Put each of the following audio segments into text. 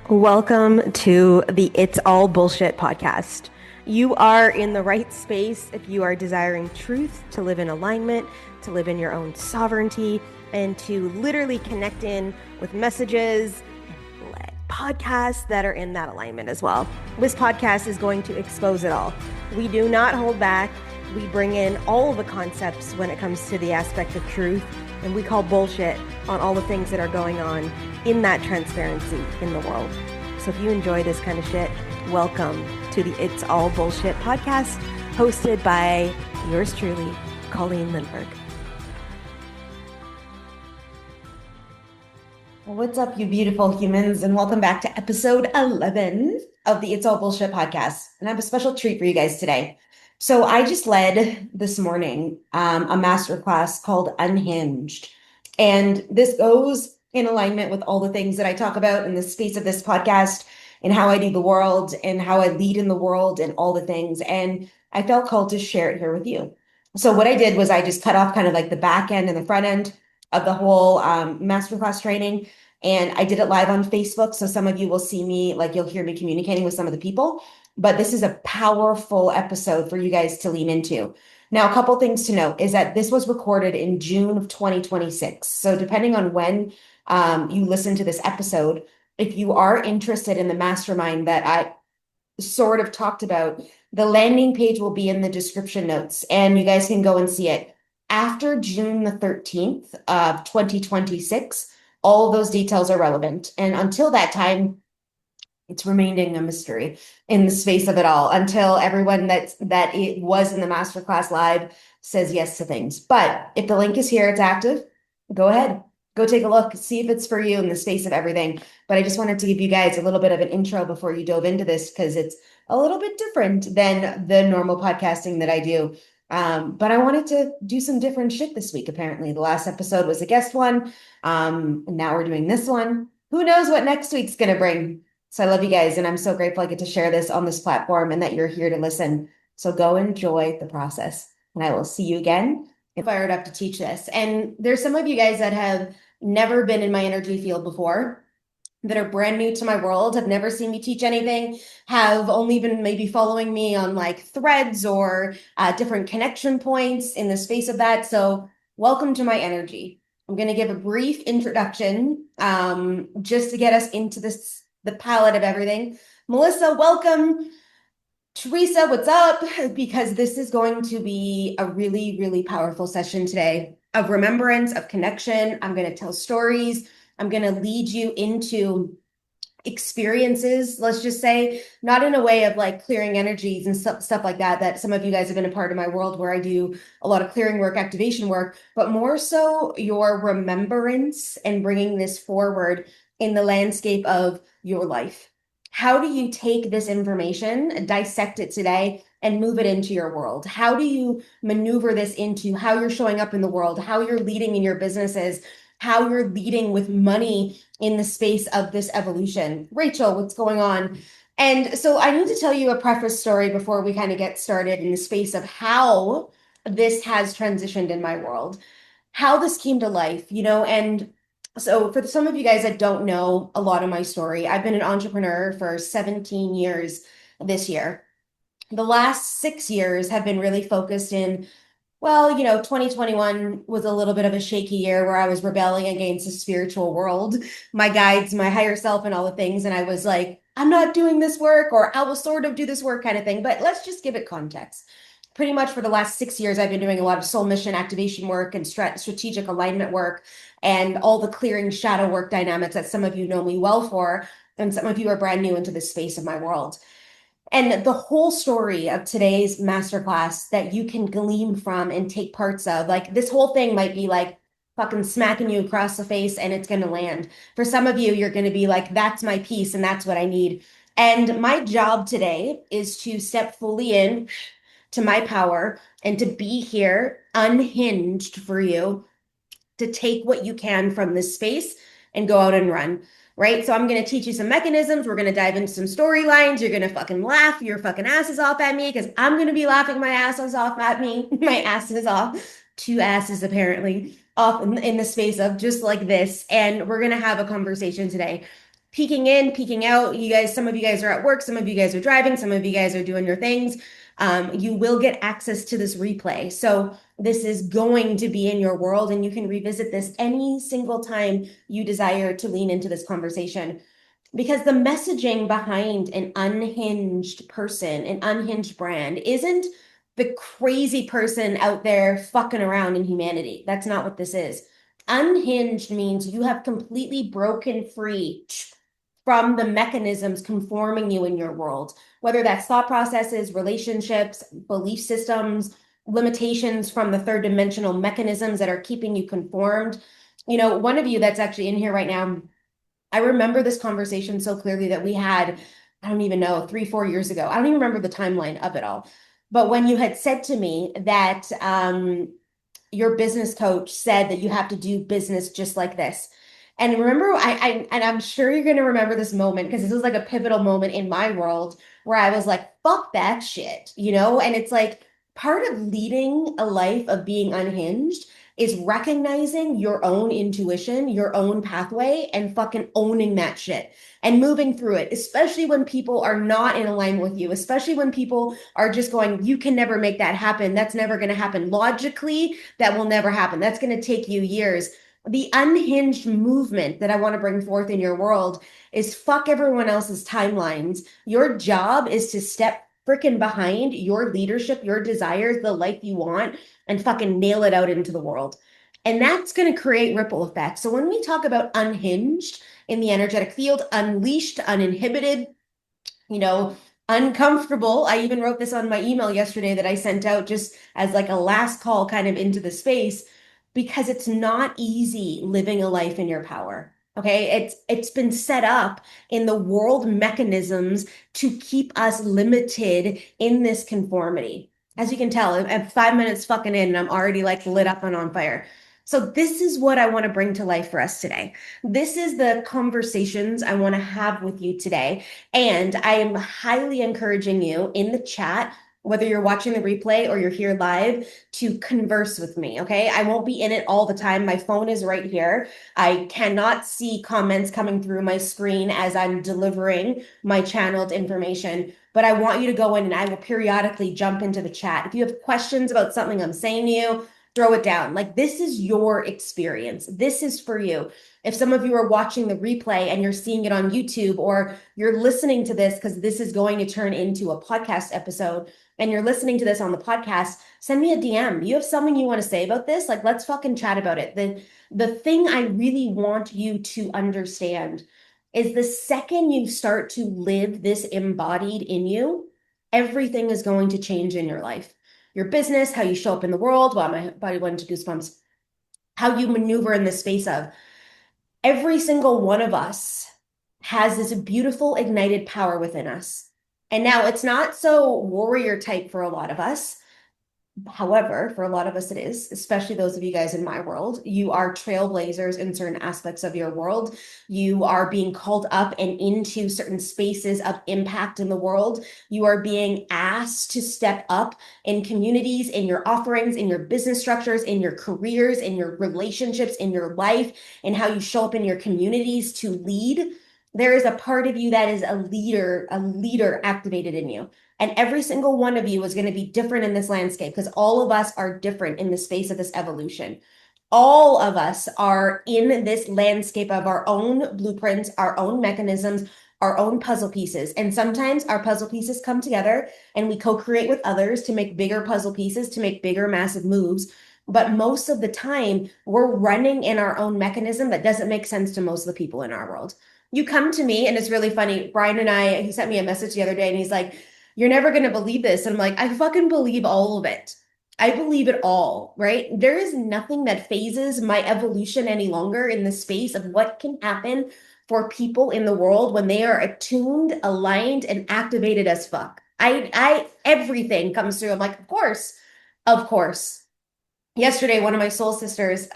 Welcome to the It's All Bullshit podcast. You are in the right space if you are desiring truth, to live in alignment, to live in your own sovereignty, and to literally connect in with messages and podcasts that are in that alignment as well. This podcast is going to expose it all. We do not hold back. We bring in all the concepts when it comes to the aspect of truth, and we call bullshit on all the things that are going on in that transparency in the world. So if you enjoy this kind of shit, welcome to the It's All Bullshit podcast, hosted by yours truly, Colleen Lindberg. What's up, you beautiful humans, and welcome back to episode 11 of the It's All Bullshit podcast. And I have a special treat for you guys today. So I just led this morning a masterclass called Unhinged. And this goes in alignment with all the things that I talk about in the space of this podcast and how I do the world and how I lead in the world and all the things. And I felt called to share it here with you. So what I did was I just cut off kind of like the back end and the front end of the whole masterclass training. And I did it live on Facebook. So some of you will see me, like you'll hear me communicating with some of the people. But this is a powerful episode for you guys to lean into. Now, a couple things to note is that this was recorded in June of 2026. So depending on when you listen to this episode, if you are interested in the mastermind that I sort of talked about, the landing page will be in the description notes and you guys can go and see it. After June the 13th of 2026, all of those details are relevant. And until that time, it's remaining a mystery in the space of it all until everyone that it was in the masterclass live says yes to things. But if the link is here, it's active, go ahead. Go take a look, see if it's for you in the space of everything. But I just wanted to give you guys a little bit of an intro before you dove into this because it's a little bit different than the normal podcasting that I do. But I wanted to do some different shit this week, apparently. The last episode was a guest one. And now we're doing this one. Who knows what next week's going to bring? So I love you guys, and I'm so grateful I get to share this on this platform and that you're here to listen. So go enjoy the process, and I will see you again. I'm fired up to teach this. And there's some of you guys that have never been in my energy field before, that are brand new to my world, have never seen me teach anything, have only been maybe following me on like threads or different connection points in the space of that. So welcome to my energy. I'm going to give a brief introduction just to get us into the palette of everything. Melissa, welcome. Teresa, what's up? Because this is going to be a really, really powerful session today of remembrance, of connection. I'm going to tell stories. I'm going to lead you into experiences, let's just say, not in a way of like clearing energies and stuff like that some of you guys have been a part of my world where I do a lot of clearing work, activation work, but more so your remembrance and bringing this forward in the landscape of your life. How do you take this information, dissect it today, and move it into your world? How do you maneuver this into how you're showing up in the world, how you're leading in your businesses, how you're leading with money in the space of this evolution? Rachel, what's going on? And so I need to tell you a preface story before we kind of get started in the space of how this has transitioned in my world, how this came to life, and so for some of you guys that don't know a lot of my story, I've been an entrepreneur for 17 years this year. The last 6 years have been really focused in, 2021 was a little bit of a shaky year where I was rebelling against the spiritual world, my guides, my higher self, and all the things. And I was like, I'm not doing this work, or I will sort of do this work kind of thing. But let's just give it context. Pretty much for the last 6 years, I've been doing a lot of soul mission activation work and strategic alignment work and all the clearing shadow work dynamics that some of you know me well for, and some of you are brand new into this space of my world. And the whole story of today's masterclass that you can glean from and take parts of, like this whole thing might be like fucking smacking you across the face and it's going to land. For some of you, you're going to be like, that's my piece and that's what I need. And my job today is to step fully in to my power and to be here unhinged for you to take what you can from this space and go out and run, right? So I'm going to teach you some mechanisms. We're going to dive into some storylines. You're going to fucking laugh your fucking asses off at me because I'm going to be laughing my asses off at me. My asses off. 2 asses apparently off in the space of just like this. And we're going to have a conversation today. peeking in, peeking out. You guys, some of you guys are at work, some of you guys are driving, some of you guys are doing your things. You will get access to this replay. So this is going to be in your world, and you can revisit this any single time you desire to lean into this conversation. Because the messaging behind an unhinged person, an unhinged brand, isn't the crazy person out there fucking around in humanity. That's not what this is. Unhinged means you have completely broken free from the mechanisms conforming you in your world, whether that's thought processes, relationships, belief systems, limitations from the third dimensional mechanisms that are keeping you conformed. You know, one of you that's actually in here right now, I remember this conversation so clearly that we had, I don't even know, 3, 4 years ago. I don't even remember the timeline of it all. But when you had said to me that your business coach said that you have to do business just like this. And remember, and I'm sure you're going to remember this moment because this was like a pivotal moment in my world where I was like, fuck that shit, you know? And it's like part of leading a life of being unhinged is recognizing your own intuition, your own pathway, and fucking owning that shit and moving through it, especially when people are not in alignment with you, especially when people are just going, you can never make that happen. That's never going to happen. Logically, that will never happen. That's going to take you years. The unhinged movement that I want to bring forth in your world is fuck everyone else's timelines. Your job is to step freaking behind your leadership, your desires, the life you want, and fucking nail it out into the world. And that's going to create ripple effects. So when we talk about unhinged in the energetic field, unleashed, uninhibited, you know, uncomfortable. I even wrote this on my email yesterday that I sent out just as like a last call kind of into the space because it's not easy living a life in your power. Okay, it's been set up in the world mechanisms to keep us limited in this conformity. As you can tell, I'm 5 minutes fucking in and I'm already like lit up and on fire. So this is what I want to bring to life for us today. This is the conversations I want to have with you today. And I am highly encouraging you in the chat, whether you're watching the replay or you're here live, to converse with me. Okay. I won't be in it all the time. My phone is right here. I cannot see comments coming through my screen as I'm delivering my channeled information. But I want you to go in and I will periodically jump into the chat. If you have questions about something I'm saying to you, throw it down. Like this is your experience. This is for you. If some of you are watching the replay and you're seeing it on YouTube, or you're listening to this because this is going to turn into a podcast episode and you're listening to this on the podcast, send me a DM. You have something you want to say about this? Like, let's fucking chat about it. The thing I really want you to understand is the second you start to live this embodied in you, everything is going to change in your life. Your business, how you show up in the world. Wow, my body went into goosebumps. How you maneuver in the space of every single one of us has this beautiful ignited power within us. And now it's not so warrior type for a lot of us. However, for a lot of us, it is, especially those of you guys in my world. You are trailblazers in certain aspects of your world. You are being called up and into certain spaces of impact in the world. You are being asked to step up in communities, in your offerings, in your business structures, in your careers, in your relationships, in your life, and how you show up in your communities to lead. There is a part of you that is a leader activated in you. And every single one of you is going to be different in this landscape because all of us are different in the space of this evolution. All of us are in this landscape of our own blueprints, our own mechanisms, our own puzzle pieces. And sometimes our puzzle pieces come together and we co-create with others to make bigger puzzle pieces, to make bigger, massive moves. But most of the time, we're running in our own mechanism that doesn't make sense to most of the people in our world. You come to me, and it's really funny. Brian and I, he sent me a message the other day, and he's like, you're never going to believe this. And I'm like, I fucking believe all of it. I believe it all, right? There is nothing that phases my evolution any longer in the space of what can happen for people in the world when they are attuned, aligned, and activated as fuck. Everything comes through. I'm like, of course, of course. Yesterday, one of my soul sisters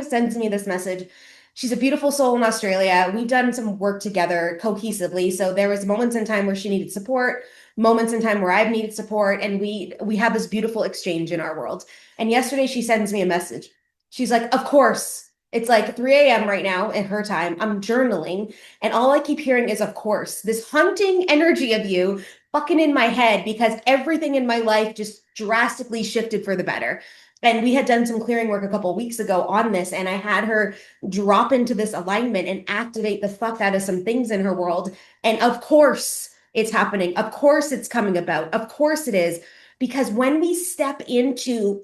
sends me this message. She's a beautiful soul in Australia. We've done some work together cohesively. So there was moments in time where she needed support, moments in time where I've needed support, and we have this beautiful exchange in our world. And yesterday she sends me a message. She's like, "Of course. It's like 3 a.m. right now at her time. I'm journaling, and all I keep hearing is, of course, this hunting energy of you fucking in my head because everything in my life just drastically shifted for the better. And we had done some clearing work a couple of weeks ago on this, and I had her drop into this alignment and activate the fuck out of some things in her world. And of course, it's happening. Of course, it's coming about. Of course, it is. Because when we step into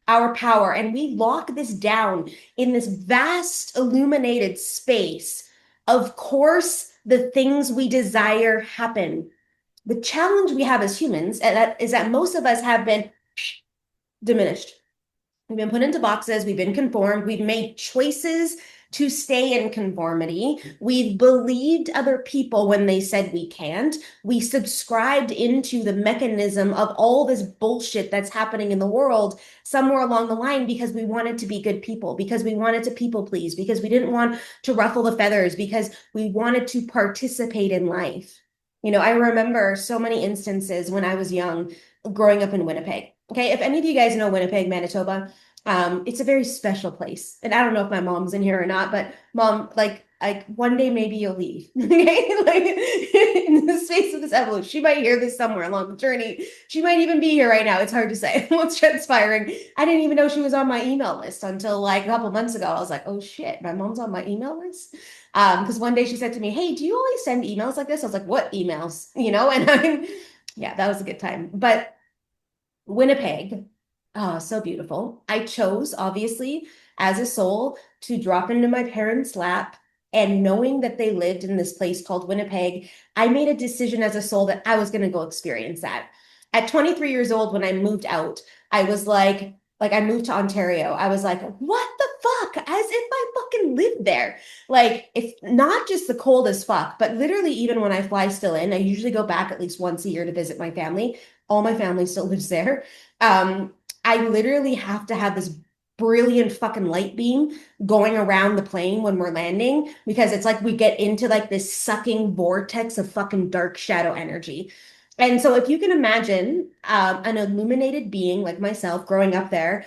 our power and we lock this down in this vast illuminated space, of course, the things we desire happen. The challenge we have as humans is that most of us have been diminished. We've been put into boxes, we've been conformed, we've made choices to stay in conformity. We've believed other people when they said we can't. We subscribed into the mechanism of all this bullshit that's happening in the world somewhere along the line because we wanted to be good people, because we wanted to people please, because we didn't want to ruffle the feathers, because we wanted to participate in life. I remember so many instances when I was young growing up in Winnipeg. Okay, if any of you guys know Winnipeg, Manitoba, it's a very special place. And I don't know if my mom's in here or not, but mom, like one day maybe you'll leave. Okay, like in the space of this evolution, she might hear this somewhere along the journey. She might even be here right now. It's hard to say what's transpiring. I didn't even know she was on my email list until like a couple months ago. I was like, oh shit, my mom's on my email list. Because one day she said to me, hey, do you always send emails like this? I was like, what emails? And yeah, that was a good time. But Winnipeg, oh, so beautiful. I chose, obviously, as a soul, to drop into my parents' lap. And knowing that they lived in this place called Winnipeg, I made a decision as a soul that I was going to go experience that. At 23 years old, when I moved out, I was like I moved to Ontario. I was like, what the fuck? As if I fucking lived there. Like, it's not just the cold as fuck, but literally, even when I fly still in, I usually go back at least once a year to visit my family. All my family still lives there. I literally have to have this brilliant fucking light beam going around the plane when we're landing because it's like we get into like this sucking vortex of fucking dark shadow energy. And so if you can imagine an illuminated being like myself growing up there,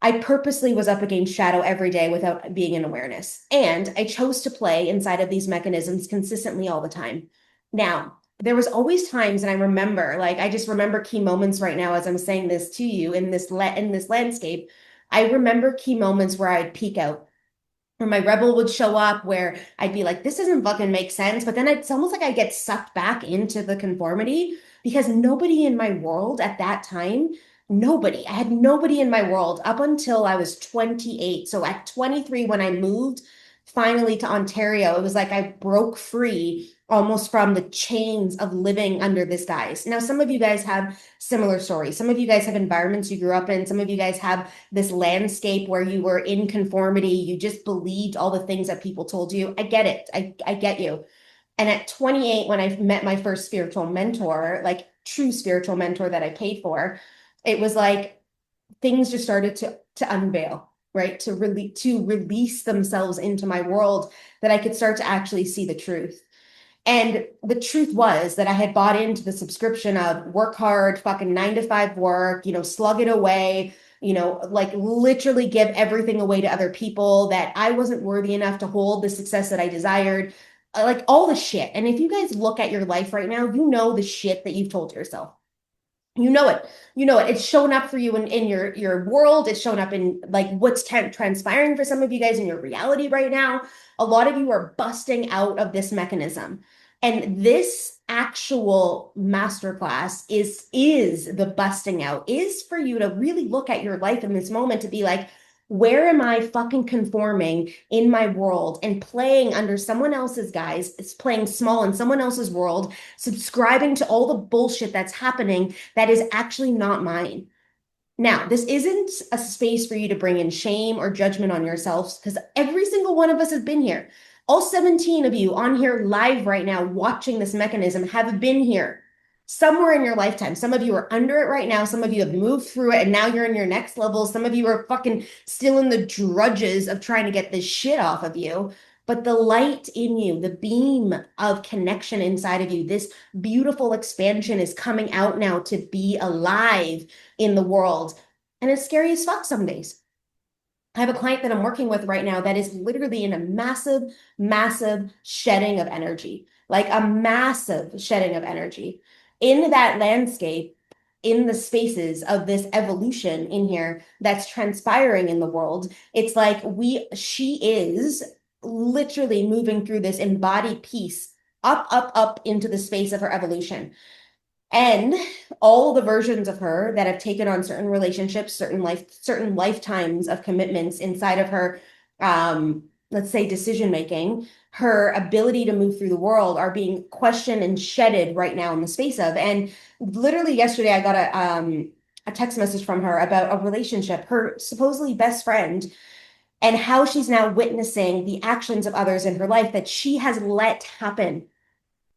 I purposely was up against shadow every day without being in awareness. And I chose to play inside of these mechanisms consistently all the time. Now, there was always times, and I remember, like I just remember key moments right now as I'm saying this to you in this landscape. I remember key moments where I'd peek out, where my rebel would show up, where I'd be like, this doesn't fucking make sense. But then it's almost like I get sucked back into the conformity because nobody in my world at that time, nobody, I had nobody in my world up until I was 28. So at 23, when I moved finally to Ontario, it was like I broke free almost from the chains of living under this guise. Now, some of you guys have similar stories. Some of you guys have environments you grew up in. Some of you guys have this landscape where you were in conformity. You just believed all the things that people told you. I get it. I get you. And at 28, when I met my first spiritual mentor, like true spiritual mentor that I paid for, it was like things just started to unveil, right? To release themselves into my world that I could start to actually see the truth. And the truth was that I had bought into the subscription of work hard, fucking 9 to 5 work, slug it away, like literally give everything away to other people, that I wasn't worthy enough to hold the success that I desired, like all the shit. And if you guys look at your life right now, you know the shit that you've told yourself. You know it. You know it. It's shown up for you in your world. It's shown up in like what's transpiring for some of you guys in your reality right now. A lot of you are busting out of this mechanism. And this actual masterclass is the busting out, is for you to really look at your life in this moment to be like, where am I fucking conforming in my world and playing under someone else's guise? It's playing small in someone else's world, subscribing to all the bullshit that's happening that is actually not mine. Now, this isn't a space for you to bring in shame or judgment on yourselves because every single one of us has been here. All 17 of you on here live right now watching this mechanism have been here somewhere in your lifetime. Some of you are under it right now. Some of you have moved through it and now you're in your next level. Some of you are fucking still in the drudges of trying to get this shit off of you. But the light in you, the beam of connection inside of you, this beautiful expansion is coming out now to be alive in the world. And it's scary as fuck some days. I have a client that I'm working with right now that is literally in a massive, massive shedding of energy, like a massive shedding of energy. In that landscape, in the spaces of this evolution in here that's transpiring in the world, it's like she is literally moving through this embodied piece up, up, up into the space of her evolution. And all the versions of her that have taken on certain relationships, certain lifetimes of commitments inside of her, let's say decision making, her ability to move through the world are being questioned and shedded right now in the space of. And literally yesterday, I got a text message from her about a relationship, her supposedly best friend, and how she's now witnessing the actions of others in her life that she has let happen,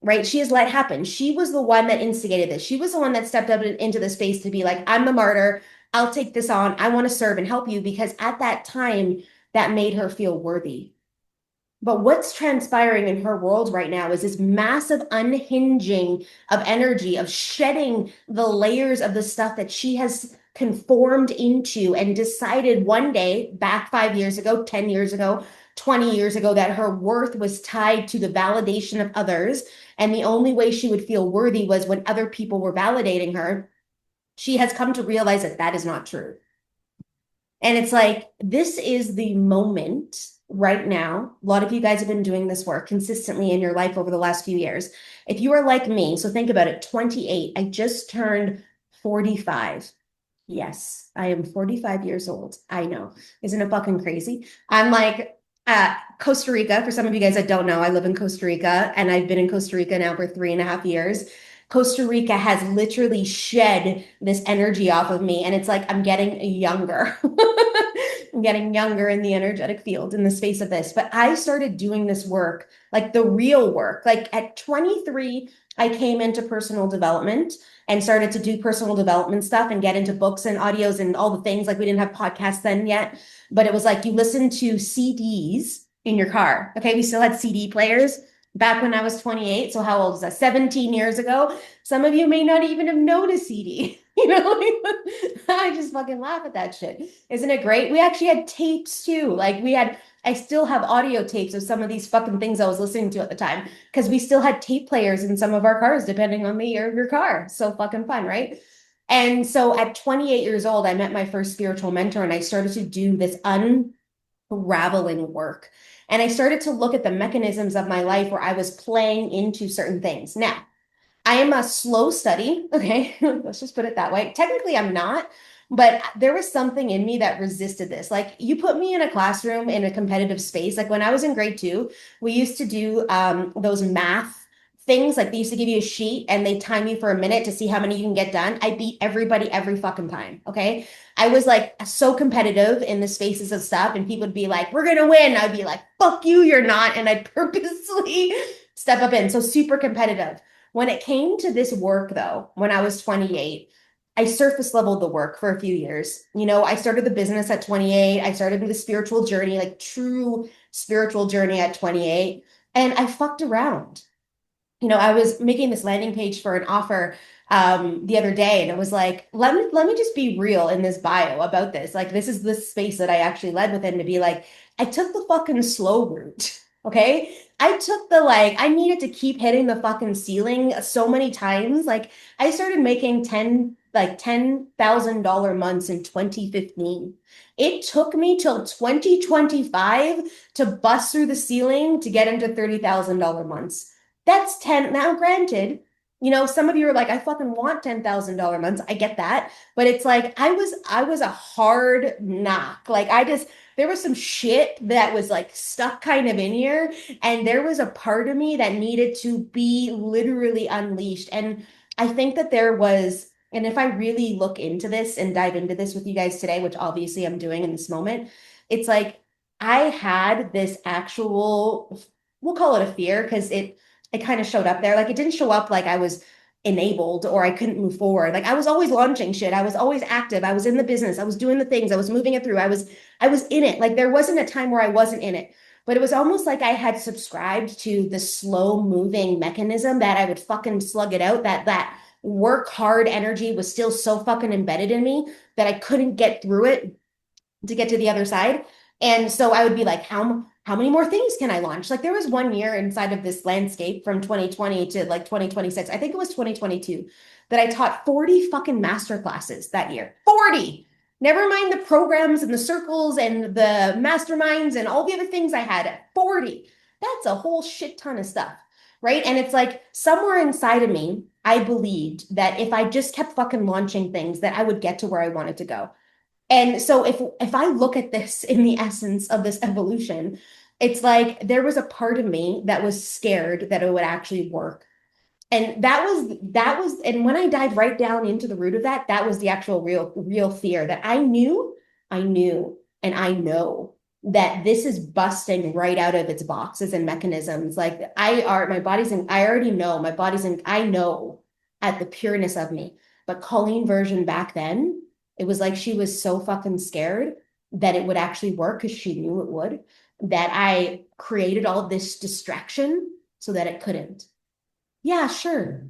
right? She has let happen. She was the one that instigated this. She was the one that stepped up into the space to be like, I'm the martyr. I'll take this on. I want to serve and help you because at that time, that made her feel worthy. But what's transpiring in her world right now is this massive unhinging of energy, of shedding the layers of the stuff that she has conformed into and decided one day, back 5 years ago, 10 years ago, 20 years ago, that her worth was tied to the validation of others. And the only way she would feel worthy was when other people were validating her. She has come to realize that that is not true. And it's like, this is the moment right now. A lot of you guys have been doing this work consistently in your life over the last few years. If you are like me, so think about it, 28, I just turned 45. Yes, I am 45 years old. I know. Isn't it fucking crazy? I'm like, Costa Rica, for some of you guys that don't know, I live in Costa Rica and I've been in Costa Rica now for 3.5 years. Costa Rica has literally shed this energy off of me, and it's like I'm getting younger. I'm getting younger in the energetic field in the space of this. But I started doing this work, like the real work. Like at 23, I came into personal development and started to do personal development stuff and get into books and audios and all the things. Like we didn't have podcasts then yet, but it was like you listen to CDs in your car. Okay, we still had CD players back when I was 28. So how old is that? 17 years ago. Some of you may not even have known a CD. You know, I just fucking laugh at that shit. Isn't it great? We actually had tapes too. I still have audio tapes of some of these fucking things I was listening to at the time because we still had tape players in some of our cars, depending on the year of your car. So fucking fun, right? And so at 28 years old, I met my first spiritual mentor and I started to do this unraveling work. And I started to look at the mechanisms of my life where I was playing into certain things. Now, I am a slow study. Okay. Let's just put it that way. Technically, I'm not, but there was something in me that resisted this. Like you put me in a classroom in a competitive space. Like when I was in grade 2, we used to do those math things. Like they used to give you a sheet and they time you for a minute to see how many you can get done. I beat everybody every fucking time. Okay. I was like so competitive in the spaces of stuff, and people would be like, we're going to win. I'd be like, fuck you, you're not. And I'd purposely step up in. So super competitive. When it came to this work, though, when I was 28, I surface leveled the work for a few years. You know, I started the business at 28. I started the spiritual journey, like true spiritual journey at 28. And I fucked around. You know, I was making this landing page for an offer the other day, and it was like, let me just be real in this bio about this. Like, this is the space that I actually led within to be like, I took the fucking slow route. Okay. I took the like, I needed to keep hitting the fucking ceiling so many times. Like, I started making $10,000 months in 2015. It took me till 2025 to bust through the ceiling to get into $30,000 months. That's 10. Now, granted, you know, some of you are like, I fucking want $10,000 months. I get that. But it's like, I was a hard knock. Like, there was some shit that was like stuck kind of in here. And there was a part of me that needed to be literally unleashed. And I think that there was, and if I really look into this and dive into this with you guys today, which obviously I'm doing in this moment, it's like I had this actual, we'll call it a fear because it kind of showed up there. Like it didn't show up like I was enabled or I couldn't move forward. Like I was always launching shit. I was always active. I was in the business. I was doing the things. I was moving it through. I was in it. Like there wasn't a time where I wasn't in it. But it was almost like I had subscribed to the slow moving mechanism that I would fucking slug it out, that work hard energy was still so fucking embedded in me that I couldn't get through it to get to the other side. And so I would be like, how many more things can I launch? Like there was one year inside of this landscape from 2020 to like 2026. I think it was 2022 that I taught 40 fucking master classes that year. 40. Never mind the programs and the circles and the masterminds and all the other things I had. 40. That's a whole shit ton of stuff. Right. And it's like somewhere inside of me, I believed that if I just kept fucking launching things, that I would get to where I wanted to go. And so if I look at this in the essence of this evolution, it's like there was a part of me that was scared that it would actually work. And that was and when I dive right down into the root of that, that was the actual real fear that I knew, and I know that this is busting right out of its boxes and mechanisms. Like my body's in, I already know my body's in, I know at the pureness of me. But Colleen version back then, it was like she was so fucking scared that it would actually work because she knew it would, that I created all this distraction so that it couldn't. Yeah, sure.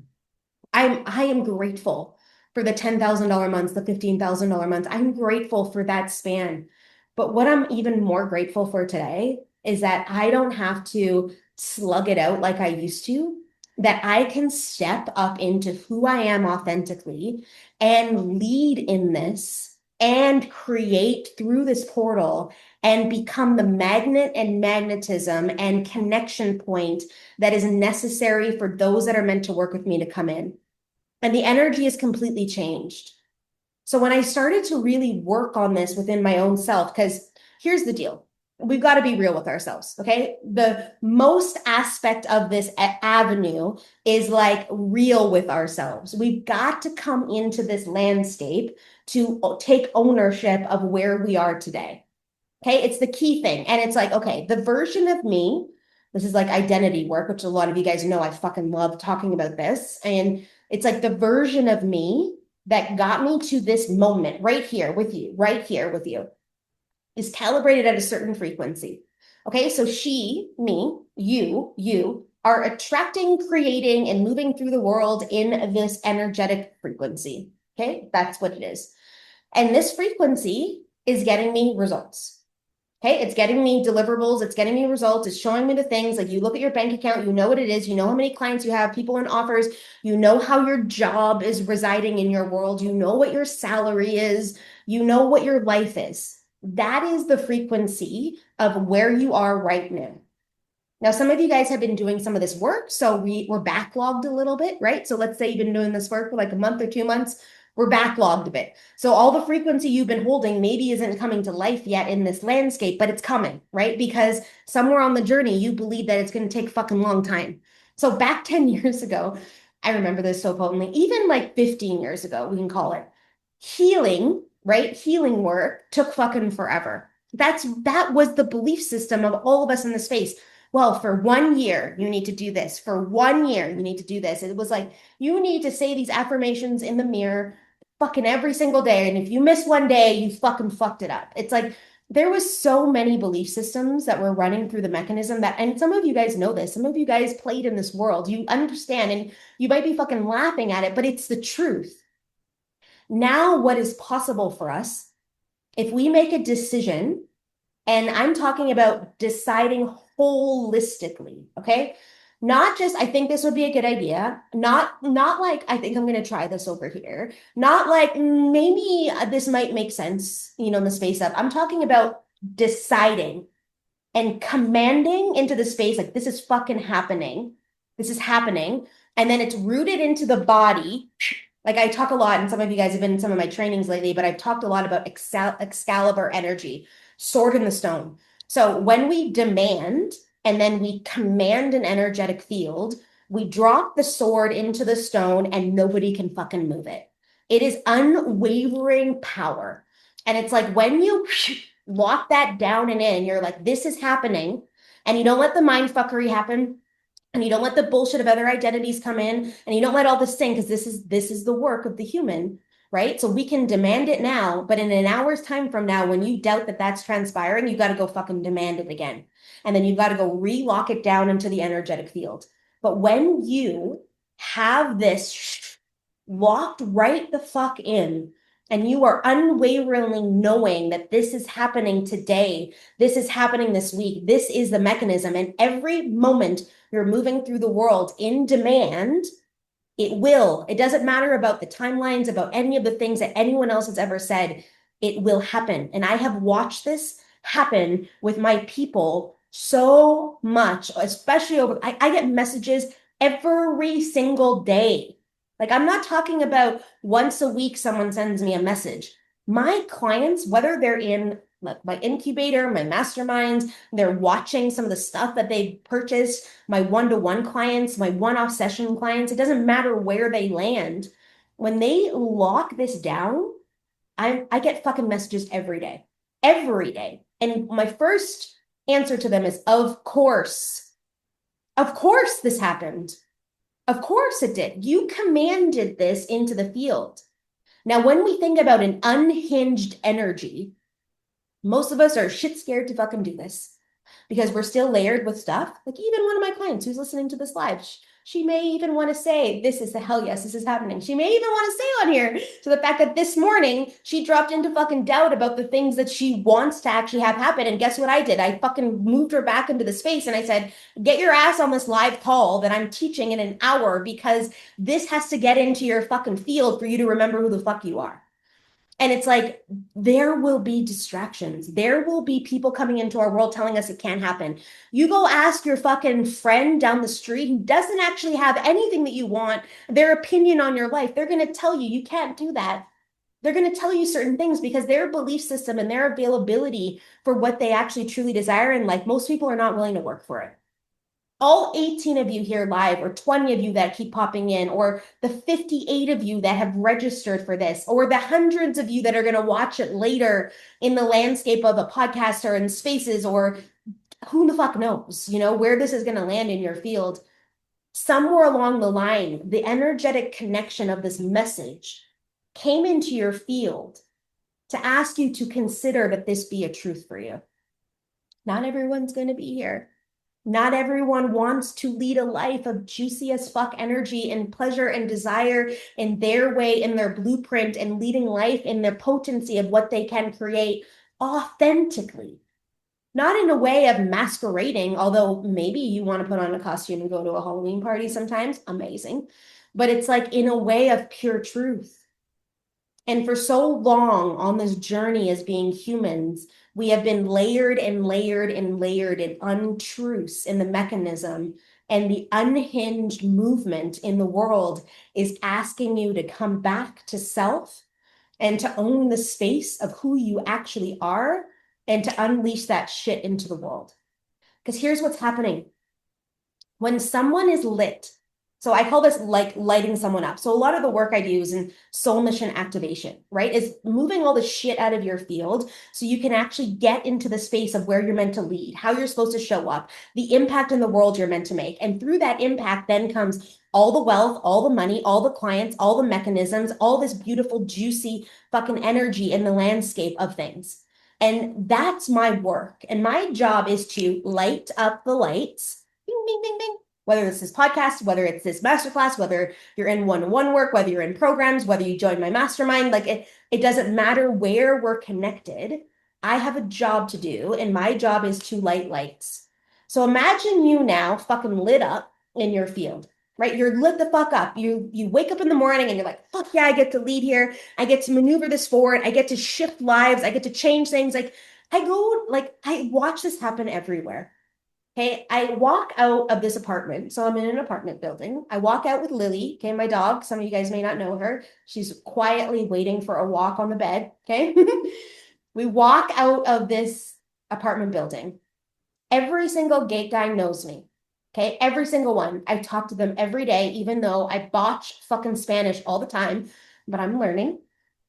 I am grateful for the $10,000 months, the $15,000 months. I'm grateful for that span. But what I'm even more grateful for today is that I don't have to slug it out like I used to, that I can step up into who I am authentically and lead in this and create through this portal and become the magnet and magnetism and connection point that is necessary for those that are meant to work with me to come in. And the energy is completely changed. So when I started to really work on this within my own self, because here's the deal. We've got to be real with ourselves, okay? The most aspect of this avenue is like real with ourselves. We've got to come into this landscape to take ownership of where we are today. Okay, it's the key thing. And it's like, okay, the version of me, this is like identity work, which a lot of you guys know I fucking love talking about this. And it's like the version of me that got me to this moment right here with you, is calibrated at a certain frequency. Okay, so she, me, you are attracting, creating, and moving through the world in this energetic frequency. Okay, that's what it is. And this frequency is getting me results. Okay, it's getting me deliverables, it's getting me results, it's showing me the things. Like you look at your bank account, you know what it is, you know how many clients you have, people in offers, you know how your job is residing in your world, you know what your salary is, you know what your life is. That is the frequency of where you are right now. Now, some of you guys have been doing some of this work, so we're backlogged a little bit, right? So let's say you've been doing this work for like a month or 2 months, we're backlogged a bit. So all the frequency you've been holding maybe isn't coming to life yet in this landscape, but it's coming, right? Because somewhere on the journey, you believe that it's going to take fucking long time. So back 10 years ago, I remember this so potently, even like 15 years ago, we can call it healing, right? Healing work took fucking forever. That was the belief system of all of us in the space. Well, for 1 year, you need to do this. For 1 year, you need to do this. It was like, you need to say these affirmations in the mirror fucking every single day. And if you miss one day, you fucking fucked it up. It's like, there was so many belief systems that were running through the mechanism that, and some of you guys know this, some of you guys played in this world, you understand, and you might be fucking laughing at it, but it's the truth. Now, what is possible for us if we make a decision, and I'm talking about deciding holistically, okay? Not just, I think this would be a good idea. Not like, I think I'm going to try this over here. Not like, maybe this might make sense, in the space of, I'm talking about deciding and commanding into the space, like, this is fucking happening. This is happening. And then it's rooted into the body. Like I talk a lot, and some of you guys have been in some of my trainings lately, but I've talked a lot about Excalibur energy, sword in the stone. So when we demand and then we command an energetic field, we drop the sword into the stone and nobody can fucking move it. It is unwavering power. And it's like when you lock that down and in, you're like, this is happening. And you don't let the mind fuckery happen. And you don't let the bullshit of other identities come in, and you don't let all this thing, because this is the work of the human, right? So we can demand it now, but in an hour's time from now, when you doubt that that's transpiring, you got to go fucking demand it again. And then you've got to go re-lock it down into the energetic field. But when you have this locked right the fuck in, and you are unwaveringly knowing that this is happening today, this is happening this week, this is the mechanism, and every moment you're moving through the world in demand, it doesn't matter about the timelines, about any of the things that anyone else has ever said, it will happen. And I have watched this happen with my people so much, especially I get messages every single day. Like, I'm not talking about once a week someone sends me a message. My clients, whether they're in my incubator, my masterminds, they're watching some of the stuff that they purchased, my one-to-one clients, my one-off session clients, it doesn't matter where they land. When they lock this down, I get fucking messages every day. Every day. And my first answer to them is, of course. Of course this happened. Of course it did. You commanded this into the field. Now, when we think about an unhinged energy, most of us are shit scared to fucking do this because we're still layered with stuff. Like, even one of my clients who's listening to this live, she may even want to say, this is the hell yes, this is happening. She may even want to say on here to the fact that this morning she dropped into fucking doubt about the things that she wants to actually have happen. And guess what I did? I fucking moved her back into the space and I said, get your ass on this live call that I'm teaching in an hour because this has to get into your fucking field for you to remember who the fuck you are. And it's like, there will be distractions. There will be people coming into our world telling us it can't happen. You go ask your fucking friend down the street who doesn't actually have anything that you want, their opinion on your life. They're going to tell you, you can't do that. They're going to tell you certain things because their belief system and their availability for what they actually truly desire in life, most people are not willing to work for it. All 18 of you here live, or 20 of you that keep popping in, or the 58 of you that have registered for this, or the hundreds of you that are going to watch it later in the landscape of a podcast or in spaces, or who the fuck knows, where this is going to land in your field. Somewhere along the line, the energetic connection of this message came into your field to ask you to consider that this be a truth for you. Not everyone's going to be here. Not everyone wants to lead a life of juicy as fuck energy and pleasure and desire in their way, in their blueprint, and leading life in their potency of what they can create authentically. Not in a way of masquerading, although maybe you want to put on a costume and go to a Halloween party sometimes, amazing. But it's like in a way of pure truth. And for so long on this journey as being humans, we have been layered and layered and layered in untruths in the mechanism. And the unhinged movement in the world is asking you to come back to self and to own the space of who you actually are and to unleash that shit into the world. Because here's what's happening. When someone is lit, so I call this like lighting someone up. So a lot of the work I do is in soul mission activation, right? Is moving all the shit out of your field so you can actually get into the space of where you're meant to lead, how you're supposed to show up, the impact in the world you're meant to make. And through that impact then comes all the wealth, all the money, all the clients, all the mechanisms, all this beautiful, juicy fucking energy in the landscape of things. And that's my work. And my job is to light up the lights. Bing, bing, bing, bing. Whether it's this podcast, whether it's this masterclass, whether you're in one-on-one work, whether you're in programs, whether you join my mastermind, like it doesn't matter where we're connected. I have a job to do, and my job is to light lights. So imagine you now fucking lit up in your field, right? You're lit the fuck up. You wake up in the morning and you're like, fuck yeah, I get to lead here. I get to maneuver this forward. I get to shift lives. I get to change things. Like I watch this happen everywhere. Okay, I walk out of this apartment. So I'm in an apartment building. I walk out with Lily, okay, my dog. Some of you guys may not know her. She's quietly waiting for a walk on the bed, okay? We walk out of this apartment building. Every single gate guy knows me, okay? Every single one. I talk to them every day, even though I botch fucking Spanish all the time, but I'm learning,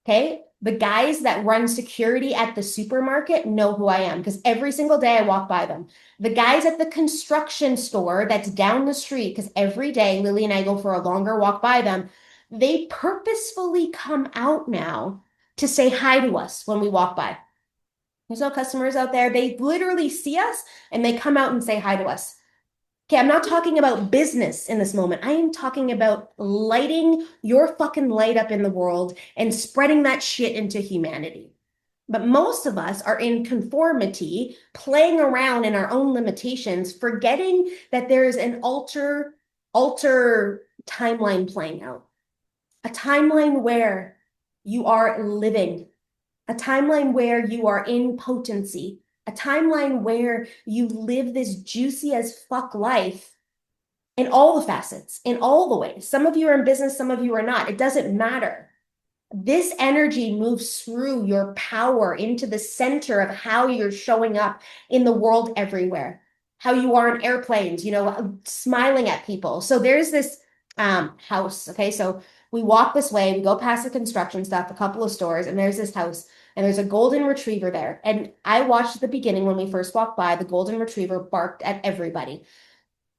okay? The guys that run security at the supermarket know who I am because every single day I walk by them. The guys at the construction store that's down the street, because every day Lily and I go for a longer walk by them, they purposefully come out now to say hi to us when we walk by. There's no customers out there. They literally see us and they come out and say hi to us. Okay, I'm not talking about business in this moment. I am talking about lighting your fucking light up in the world and spreading that shit into humanity. But most of us are in conformity, playing around in our own limitations, forgetting that there is an alter timeline playing out. A timeline where you are living, a timeline where you are in potency, a timeline where you live this juicy as fuck life in all the facets, in all the ways. Some of you are in business, some of you are not. It doesn't matter. This energy moves through your power into the center of how you're showing up in the world everywhere, how you are in airplanes, smiling at people. So there's this house. Okay. So we walk this way, we go past the construction stuff, a couple of stores, and there's this house, and there's a golden retriever there. And I watched at the beginning when we first walked by, the golden retriever barked at everybody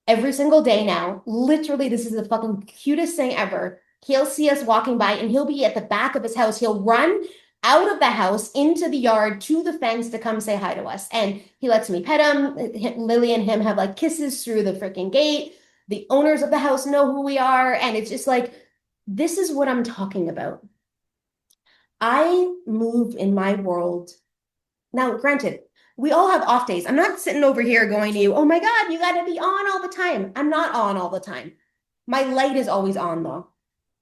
every single day now. Literally, this is the fucking cutest thing ever. He'll see us walking by and he'll be at the back of his house. He'll run out of the house into the yard to the fence to come say hi to us. And he lets me pet him. Lily and him have like kisses through the freaking gate. The owners of the house know who we are. And it's just like, this is what I'm talking about. I move in my world. Now, granted, we all have off days. I'm not sitting over here going to you, oh my God, you got to be on all the time. I'm not on all the time. My light is always on though,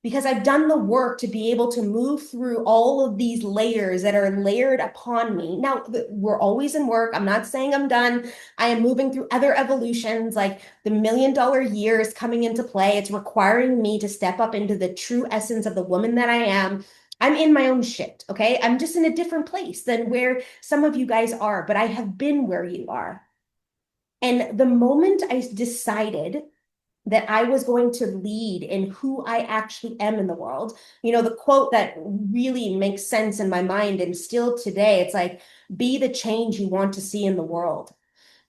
because I've done the work to be able to move through all of these layers that are layered upon me. Now, we're always in work. I'm not saying I'm done. I am moving through other evolutions, like the $1,000,000 year is coming into play. It's requiring me to step up into the true essence of the woman that I am. I'm in my own shit, okay? I'm just in a different place than where some of you guys are, but I have been where you are. And the moment I decided that I was going to lead in who I actually am in the world, the quote that really makes sense in my mind and still today, it's like, be the change you want to see in the world.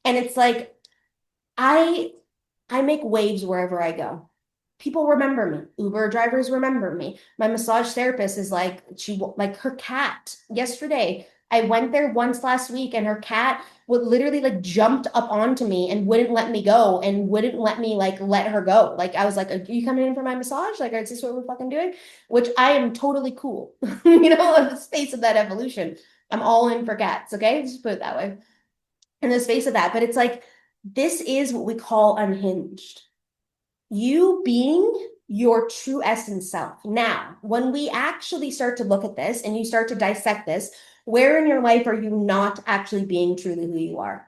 And it's like, I make waves wherever I go. People remember me. Uber drivers remember me. My massage therapist is like, like her cat. Yesterday, I went there once last week and her cat would literally like jumped up onto me and wouldn't let me go and wouldn't let me like let her go. Like I was like, are you coming in for my massage? Like, is this what we're fucking doing? Which I am totally cool, in the space of that evolution. I'm all in for cats, okay? Just put it that way. In the space of that. But it's like, this is what we call unhinged. You being your true essence self. Now, when we actually start to look at this and you start to dissect this, where in your life are you not actually being truly who you are?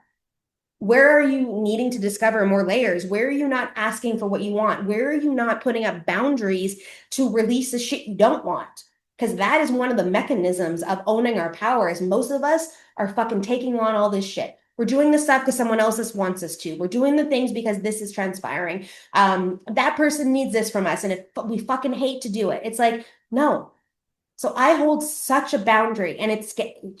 Where are you needing to discover more layers? Where are you not asking for what you want? Where are you not putting up boundaries to release the shit you don't want? Because that is one of the mechanisms of owning our power, is most of us are fucking taking on all this shit. We're doing the stuff because someone else wants us to. We're doing the things because this is transpiring. That person needs this from us, and if we fucking hate to do it, it's like, no. So I hold such a boundary, and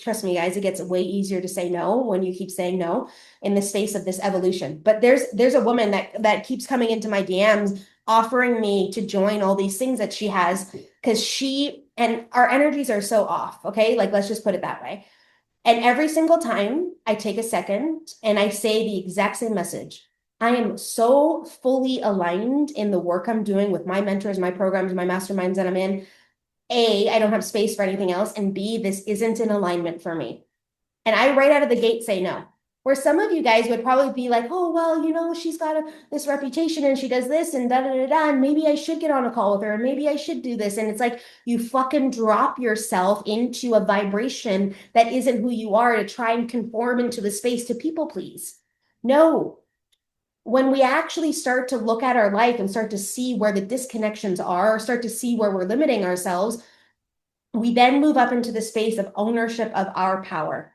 trust me, guys, it gets way easier to say no when you keep saying no in the space of this evolution. But there's a woman that keeps coming into my DMs offering me to join all these things that she has, because she and our energies are so off. Okay, like let's just put it that way. And every single time I take a second and I say the exact same message. I am so fully aligned in the work I'm doing with my mentors, my programs, my masterminds that I'm in. A, I don't have space for anything else. And B, this isn't in alignment for me. And I right out of the gate say no. Where some of you guys would probably be like, oh, well, she's got this reputation and she does this and da da da da. And maybe I should get on a call with her. And maybe I should do this. And it's like you fucking drop yourself into a vibration that isn't who you are to try and conform into the space to people please. No. When we actually start to look at our life and start to see where the disconnections are, or start to see where we're limiting ourselves, we then move up into the space of ownership of our power.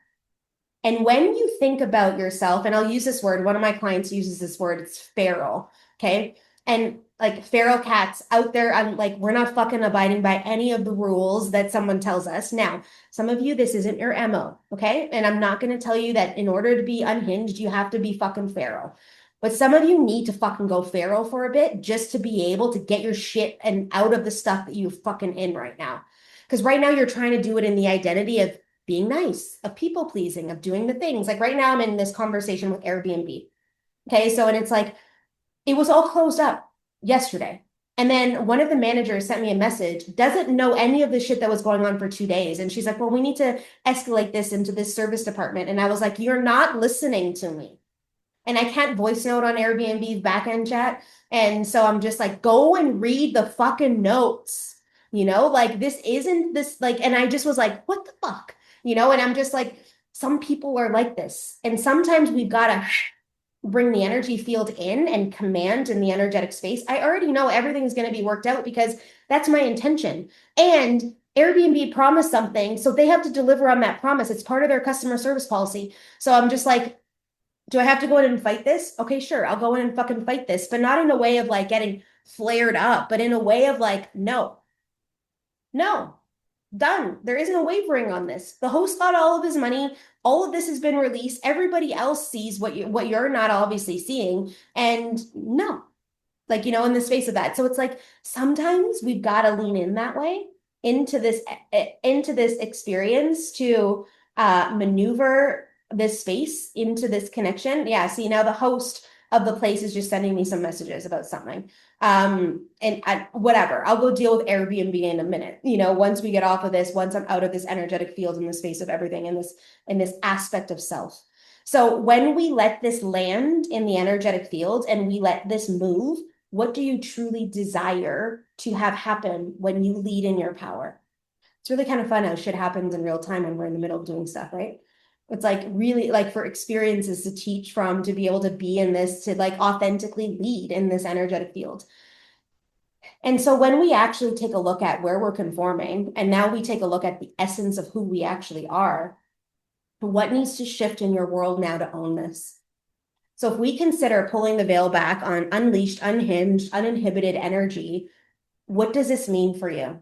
And when you think about yourself, and I'll use this word, one of my clients uses this word, it's feral, okay? And like feral cats out there, I'm like, we're not fucking abiding by any of the rules that someone tells us. Now, some of you, this isn't your MO, okay? And I'm not going to tell you that in order to be unhinged, you have to be fucking feral. But some of you need to fucking go feral for a bit just to be able to get your shit and out of the stuff that you're fucking in right now. Because right now you're trying to do it in the identity of being nice, of people pleasing, of doing the things. Like right now I'm in this conversation with Airbnb. Okay. So, and it's like, It was all closed up yesterday. And then one of the managers sent me a message, doesn't know any of the shit that was going on for 2 days. And she's like, well, we need to escalate this into this service department. And I was like, you're not listening to me. And I can't voice note on Airbnb's backend chat. And so I'm just like, go and read the fucking notes. Like this isn't this like, and I just was like, what the fuck? And I'm just like, some people are like this. And sometimes we've got to bring the energy field in and command in the energetic space. I already know everything's going to be worked out because that's my intention. And Airbnb promised something, so they have to deliver on that promise. It's part of their customer service policy. So I'm just like, do I have to go in and fight this? Okay, sure. I'll go in and fucking fight this, but not in a way of like getting flared up, but in a way of like, no, no, done. There isn't a wavering on this. The host got all of his money. All of this has been released. Everybody else sees what you're not obviously seeing. And no, like, in the space of that. So it's like sometimes we've got to lean in that way into this experience to maneuver this space into this connection. Yeah, see, now the host of the place is just sending me some messages about something. Whatever, I'll go deal with Airbnb in a minute. Once we get off of this, once I'm out of this energetic field in the space of everything in this aspect of self. So when we let this land in the energetic field and we let this move, what do you truly desire to have happen when you lead in your power? It's really kind of fun how shit happens in real time when we're in the middle of doing stuff, right? It's like really like for experiences to teach from, to be able to be in this, to like authentically lead in this energetic field. And so when we actually take a look at where we're conforming, and now we take a look at the essence of who we actually are, what needs to shift in your world now to own this? So if we consider pulling the veil back on unleashed, unhinged, uninhibited energy, what does this mean for you?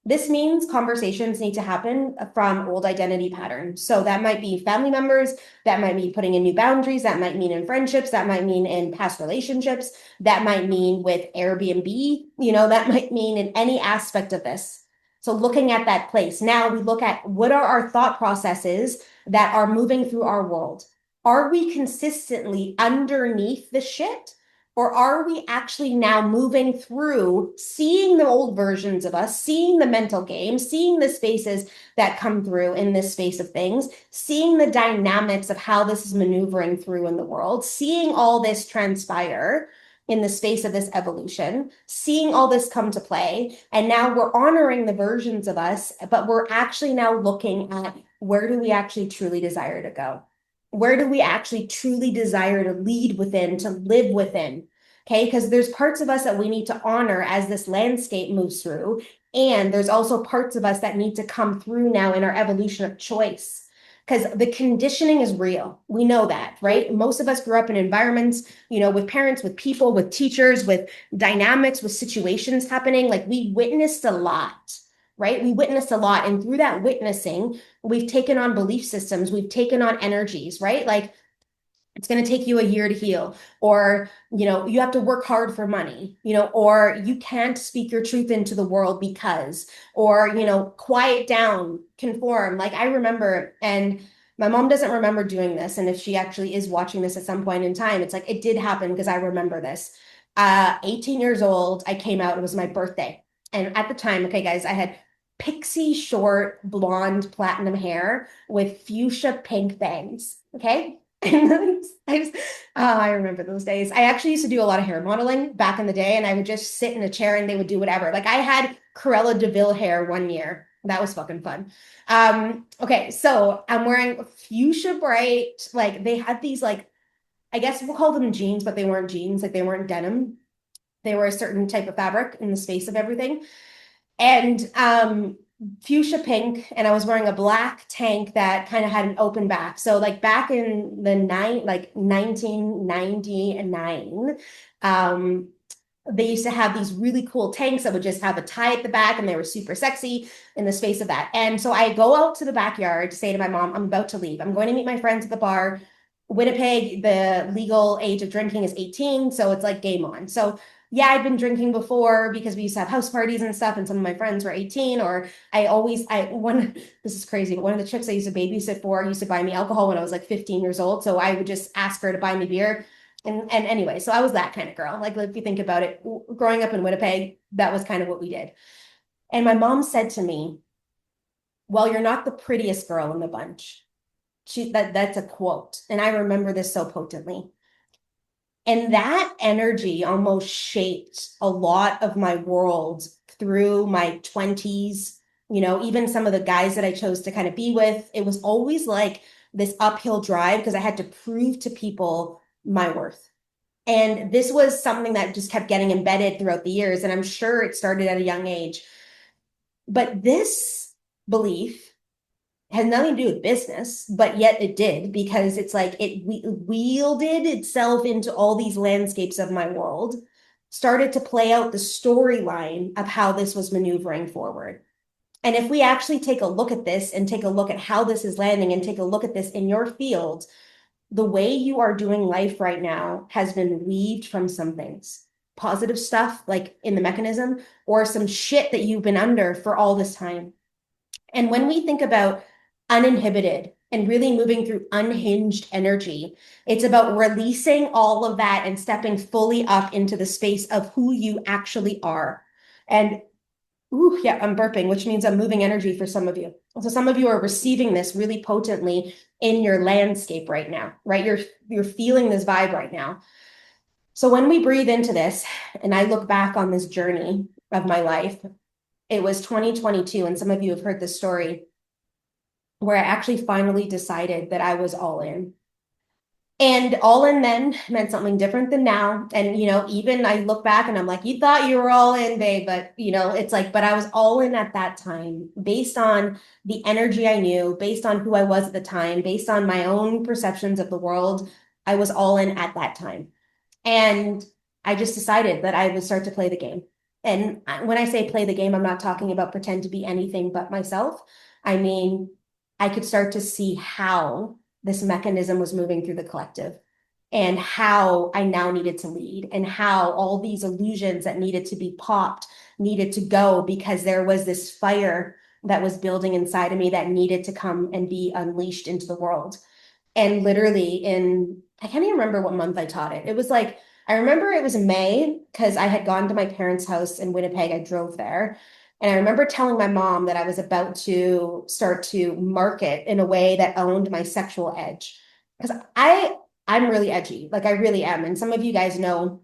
This means conversations need to happen from old identity patterns. So that might be family members, that might be putting in new boundaries, that might mean in friendships, that might mean in past relationships, that might mean with Airbnb, that might mean in any aspect of this. So looking at that place, now we look at what are our thought processes that are moving through our world. Are we consistently underneath the shit? Or are we actually now moving through, seeing the old versions of us, seeing the mental game, seeing the spaces that come through in this space of things, seeing the dynamics of how this is maneuvering through in the world, seeing all this transpire in the space of this evolution, seeing all this come to play. And now we're honoring the versions of us, but we're actually now looking at where do we actually truly desire to go? Where do we actually truly desire to lead within, to live within? Okay, because there's parts of us that we need to honor as this landscape moves through. And there's also parts of us that need to come through now in our evolution of choice. Because the conditioning is real. We know that, right? Most of us grew up in environments, with parents, with people, with teachers, with dynamics, with situations happening. Like we witnessed a lot, right? We witnessed a lot. And through that witnessing, we've taken on belief systems, we've taken on energies, right? Like it's going to take you a year to heal, or, you have to work hard for money, or you can't speak your truth into the world because, or, quiet down, conform. Like I remember, and my mom doesn't remember doing this. And if she actually is watching this at some point in time, it's like, it did happen because I remember this. 18 years old, I came out, it was my birthday. And at the time, okay, guys, I had pixie short blonde platinum hair with fuchsia pink bangs. Okay. And I remember those days. I actually used to do a lot of hair modeling back in the day, and I would just sit in a chair and they would do whatever. Like I had Cruella de Vil hair one year. That was fucking fun. Okay, so I'm wearing fuchsia bright, like they had these like, I guess we'll call them jeans, but they weren't jeans, like they weren't denim. They were a certain type of fabric in the space of everything. And fuchsia pink, and I was wearing a black tank that kind of had an open back. So like back in the 1999, they used to have these really cool tanks that would just have a tie at the back, and they were super sexy in the space of that. And so I go out to the backyard to say to my mom, I'm about to leave. I'm going to meet my friends at the bar. Winnipeg, the legal age of drinking is 18, so it's like game on. So yeah, I'd been drinking before because we used to have house parties and stuff, and some of my friends were 18, or this is crazy, but one of the chicks I used to babysit for used to buy me alcohol when I was like 15 years old. So I would just ask her to buy me beer. And anyway, so I was that kind of girl. Like if you think about it, growing up in Winnipeg, that was kind of what we did. And my mom said to me, well, you're not the prettiest girl in the bunch. That's a quote. And I remember this so potently. And that energy almost shaped a lot of my world through my 20s. Even some of the guys that I chose to kind of be with, it was always like this uphill drive because I had to prove to people my worth. And this was something that just kept getting embedded throughout the years. And I'm sure it started at a young age. But this belief has nothing to do with business, but yet it did because it's like it wielded itself into all these landscapes of my world, started to play out the storyline of how this was maneuvering forward. And if we actually take a look at this and take a look at how this is landing and take a look at this in your field, the way you are doing life right now has been weaved from some things. Positive stuff like in the mechanism, or some shit that you've been under for all this time. And when we think about uninhibited and really moving through unhinged energy, it's about releasing all of that and stepping fully up into the space of who you actually are. And ooh, yeah, I'm burping, which means I'm moving energy for some of you. So some of you are receiving this really potently in your landscape right now, right? You're feeling this vibe right now. So when we breathe into this, and I look back on this journey of my life, it was 2022, and some of you have heard this story where I actually finally decided that I was all in. And all in then meant something different than now. And, even I look back and I'm like, you thought you were all in, babe, but, it's like, but I was all in at that time based on the energy I knew, based on who I was at the time, based on my own perceptions of the world. I was all in at that time. And I just decided that I would start to play the game. And when I say play the game, I'm not talking about pretend to be anything but myself. I mean, I could start to see how this mechanism was moving through the collective and how I now needed to lead and how all these illusions that needed to be popped needed to go because there was this fire that was building inside of me that needed to come and be unleashed into the world. And literally I can't even remember what month I taught it. It was like, I remember it was May because I had gone to my parents' house in Winnipeg. I drove there. And I remember telling my mom that I was about to start to market in a way that owned my sexual edge. Because I'm really edgy. Like I really am. And some of you guys know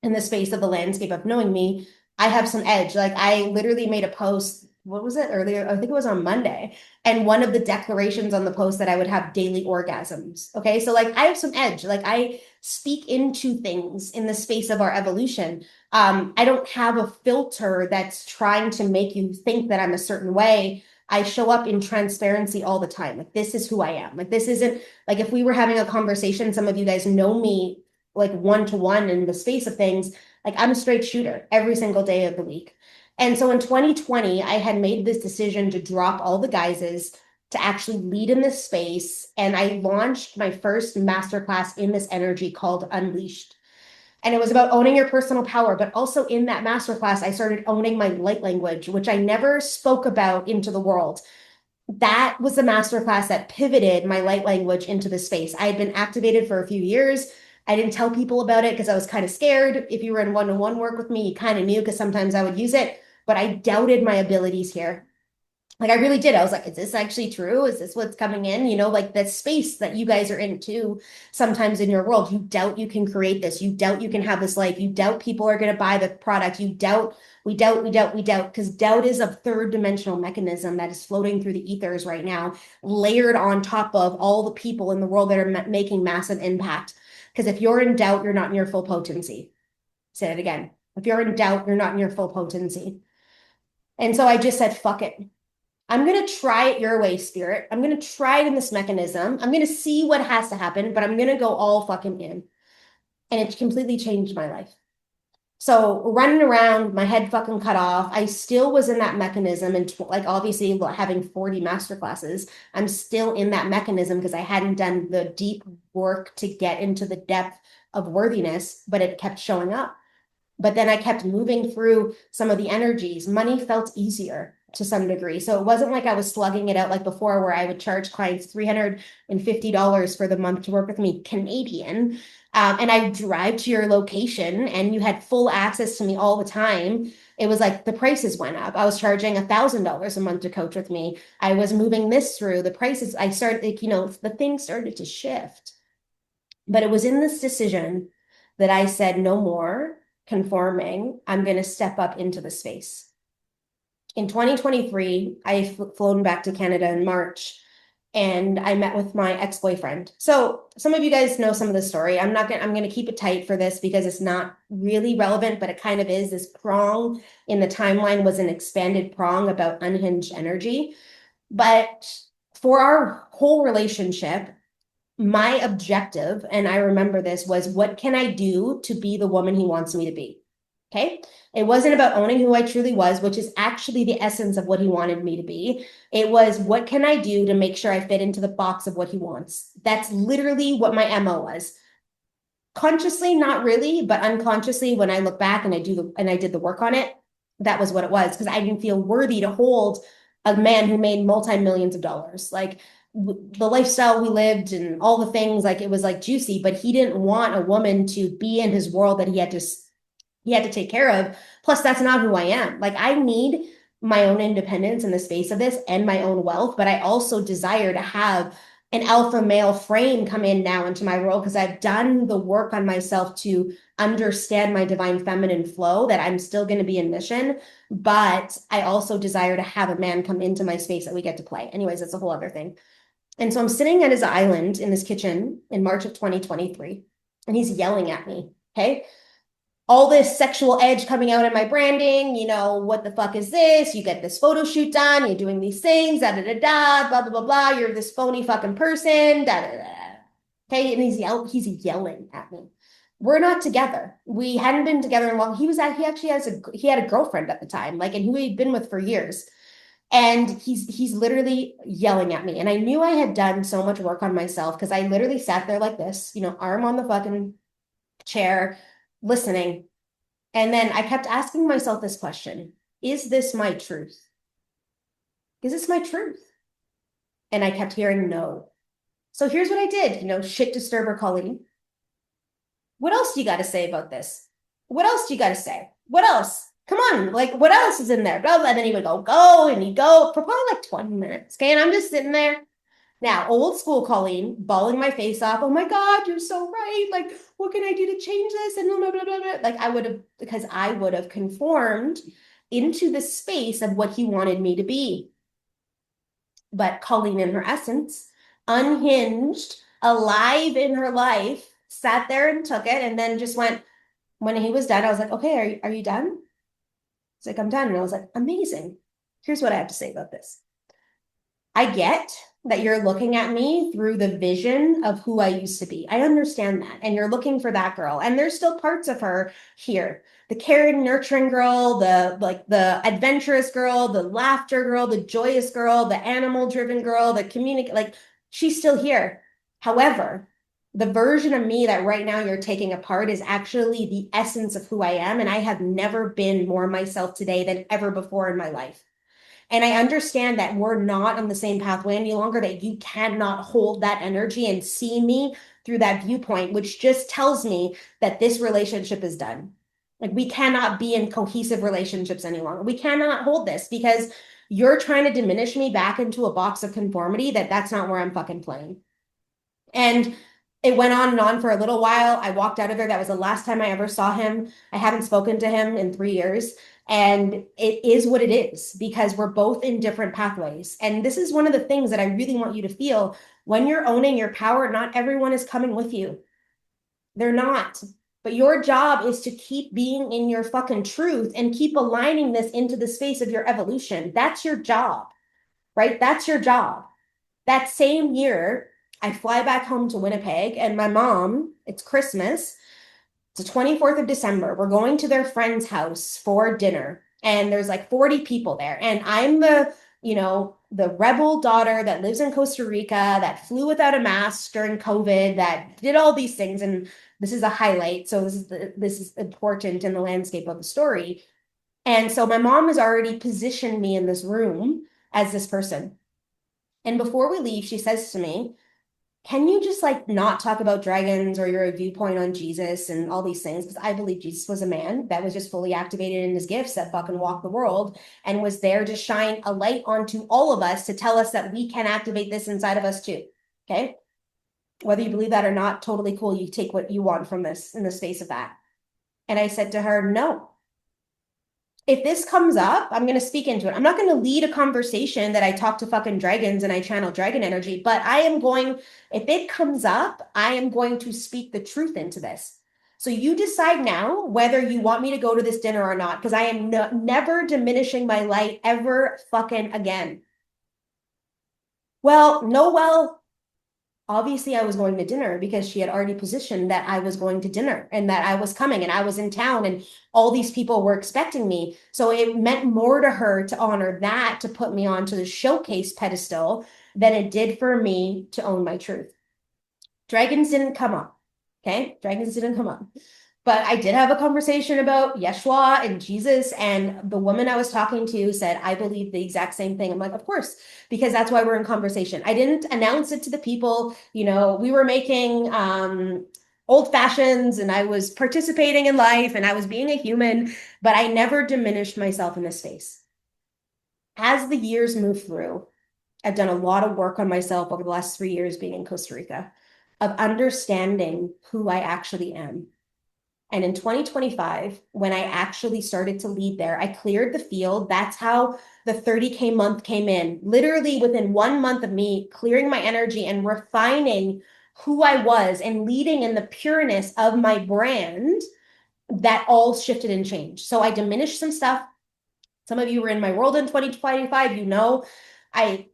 in the space of the landscape of knowing me, I have some edge. Like I literally made a post, what was it earlier? I think it was on Monday. And one of the declarations on the post that I would have daily orgasms. Okay. So like I have some edge. Like I speak into things in the space of our evolution. I don't have a filter that's trying to make you think that I'm a certain way. I show up in transparency all the time. Like this is who I am. Like this isn't like if we were having a conversation, some of you guys know me like one to one in the space of things, like I'm a straight shooter every single day of the week. And so in 2020, I had made this decision to drop all the guises to actually lead in this space. And I launched my first masterclass in this energy called Unleashed. And it was about owning your personal power. But also in that masterclass, I started owning my light language, which I never spoke about into the world. That was the masterclass that pivoted my light language into the space. I had been activated for a few years. I didn't tell people about it because I was kind of scared. If you were in one-on-one work with me, you kind of knew because sometimes I would use it, but I doubted my abilities here. Like I really did. I was like, is this actually true? Is this what's coming in? Like that space that you guys are in too, sometimes in your world, you doubt you can create this. You doubt you can have this life. You doubt people are going to buy the product. You doubt, we doubt, because doubt is a third dimensional mechanism that is floating through the ethers right now, layered on top of all the people in the world that are making massive impact. Because if you're in doubt, you're not in your full potency. Say it again. If you're in doubt, you're not in your full potency. And so I just said, fuck it. I'm going to try it your way, spirit. I'm going to try it in this mechanism. I'm going to see what has to happen, but I'm going to go all fucking in. And it completely changed my life. So running around, my head fucking cut off. I still was in that mechanism and like obviously having 40 master classes, I'm still in that mechanism because I hadn't done the deep work to get into the depth of worthiness, but it kept showing up. But then I kept moving through some of the energies. Money felt easier. to some degree. So it wasn't like I was slugging it out like before, where I would charge clients $350 for the month to work with me, Canadian. And I drive to your location and you had full access to me all the time. It was like the prices went up. I was charging $1,000 a month to coach with me. I was moving this through the prices. I started, like, the things started to shift. But it was in this decision that I said, no more conforming. I'm going to step up into the space. In 2023, I flown back to Canada in March and I met with my ex-boyfriend. So some of you guys know some of the story. I'm going to keep it tight for this because it's not really relevant, but it kind of is. This prong in the timeline was an expanded prong about unhinged energy. But for our whole relationship, my objective, and I remember this, was what can I do to be the woman he wants me to be? Okay. It wasn't about owning who I truly was, which is actually the essence of what he wanted me to be. It was, what can I do to make sure I fit into the box of what he wants? That's literally what my MO was. Consciously, not really, but unconsciously, when I look back and I did the work on it, that was what it was, because I didn't feel worthy to hold a man who made multi-millions of dollars. Like, the lifestyle we lived and all the things, like, it was like juicy, but he didn't want a woman to be in his world that he had to take care of. Plus, that's not who I am. Like, I need my own independence in the space of this and my own wealth, but I also desire to have an alpha male frame come in now into my world, because I've done the work on myself to understand my divine feminine flow, that I'm still going to be in mission, but I also desire to have a man come into my space that we get to play. Anyways, that's a whole other thing. And so I'm sitting at his island in his kitchen in March of 2023, and he's yelling at me. Okay. All this sexual edge coming out in my branding, what the fuck is this? You get this photo shoot done, you're doing these things, da da da da, blah blah blah blah. You're this phony fucking person, da da da. Okay, and he's yelling at me. We're not together. We hadn't been together in long. He had a girlfriend at the time, like, and who he'd been with for years. And he's literally yelling at me. And I knew I had done so much work on myself, because I literally sat there like this, arm on the fucking chair, listening. And then I kept asking myself this question: is this my truth? Is this my truth? And I kept hearing no. So here's what I did, shit disturber Colleen. What else do you got to say about this? What else do you got to say? What else? Come on, like, what else is in there? Blah, blah. And then he would go, and he'd go for probably like 20 minutes. Okay. And I'm just sitting there. Now, old school Colleen, bawling my face off. Oh my God, you're so right. Like, what can I do to change this? And blah, blah, blah, blah. Like, because I would have conformed into the space of what he wanted me to be. But Colleen, in her essence, unhinged, alive in her life, sat there and took it, and then just went. When he was done, I was like, okay, are you done? He's like, I'm done. And I was like, amazing. Here's what I have to say about this. I get that you're looking at me through the vision of who I used to be. I understand that. And you're looking for that girl. And there's still parts of her here. The caring, nurturing girl, the adventurous girl, the laughter girl, the joyous girl, the animal driven girl, the she's still here. However, the version of me that right now you're taking apart is actually the essence of who I am. And I have never been more myself today than ever before in my life. And I understand that we're not on the same pathway any longer, that you cannot hold that energy and see me through that viewpoint, which just tells me that this relationship is done. Like, we cannot be in cohesive relationships any longer. We cannot hold this, because you're trying to diminish me back into a box of conformity that's not where I'm fucking playing. And it went on and on for a little while. I walked out of there. That was the last time I ever saw him. I haven't spoken to him in 3 years. And it is what it is, because we're both in different pathways. And this is one of the things that I really want you to feel. When you're owning your power, not everyone is coming with you. They're not. But your job is to keep being in your fucking truth and keep aligning this into the space of your evolution. That's your job, right? That's your job. That same year, I fly back home to Winnipeg, and my mom, it's Christmas. It's the 24th of December. We're going to their friend's house for dinner, and there's like 40 people there. And I'm the rebel daughter that lives in Costa Rica, that flew without a mask during COVID, that did all these things. And this is a highlight. So this is important in the landscape of the story. And so my mom has already positioned me in this room as this person. And before we leave, she says to me, can you just like not talk about dragons or your viewpoint on Jesus and all these things? Because I believe Jesus was a man that was just fully activated in his gifts that fucking walked the world and was there to shine a light onto all of us to tell us that we can activate this inside of us too. Okay. Whether you believe that or not, totally cool. You take what you want from this in the space of that. And I said to her, no, if this comes up, I'm going to speak into it. I'm not going to lead a conversation that I talk to fucking dragons and I channel dragon energy, but I am going, if it comes up, I am going to speak the truth into this. So you decide now whether you want me to go to this dinner or not, because I am never diminishing my light ever fucking again. Well, no, well, obviously I was going to dinner because she had already positioned that I was going to dinner and that I was coming and I was in town and all these people were expecting me. So it meant more to her to honor that, to put me onto the showcase pedestal than it did for me to own my truth. Dragons didn't come up. Okay. Dragons didn't come up. But I did have a conversation about Yeshua and Jesus. And the woman I was talking to said, I believe the exact same thing. I'm like, of course, because that's why we're in conversation. I didn't announce it to the people. You know, we were making old fashions and I was participating in life and I was being a human, but I never diminished myself in this space. As the years move through, I've done a lot of work on myself over the last 3 years being in Costa Rica of understanding who I actually am. And in 2025, when I actually started to lead there, I cleared the field. That's how the 30K month came in. Literally within 1 month of me clearing my energy and refining who I was and leading in the pureness of my brand, that all shifted and changed. So I diminished some stuff. Some of you were in my world in 2025. You know, I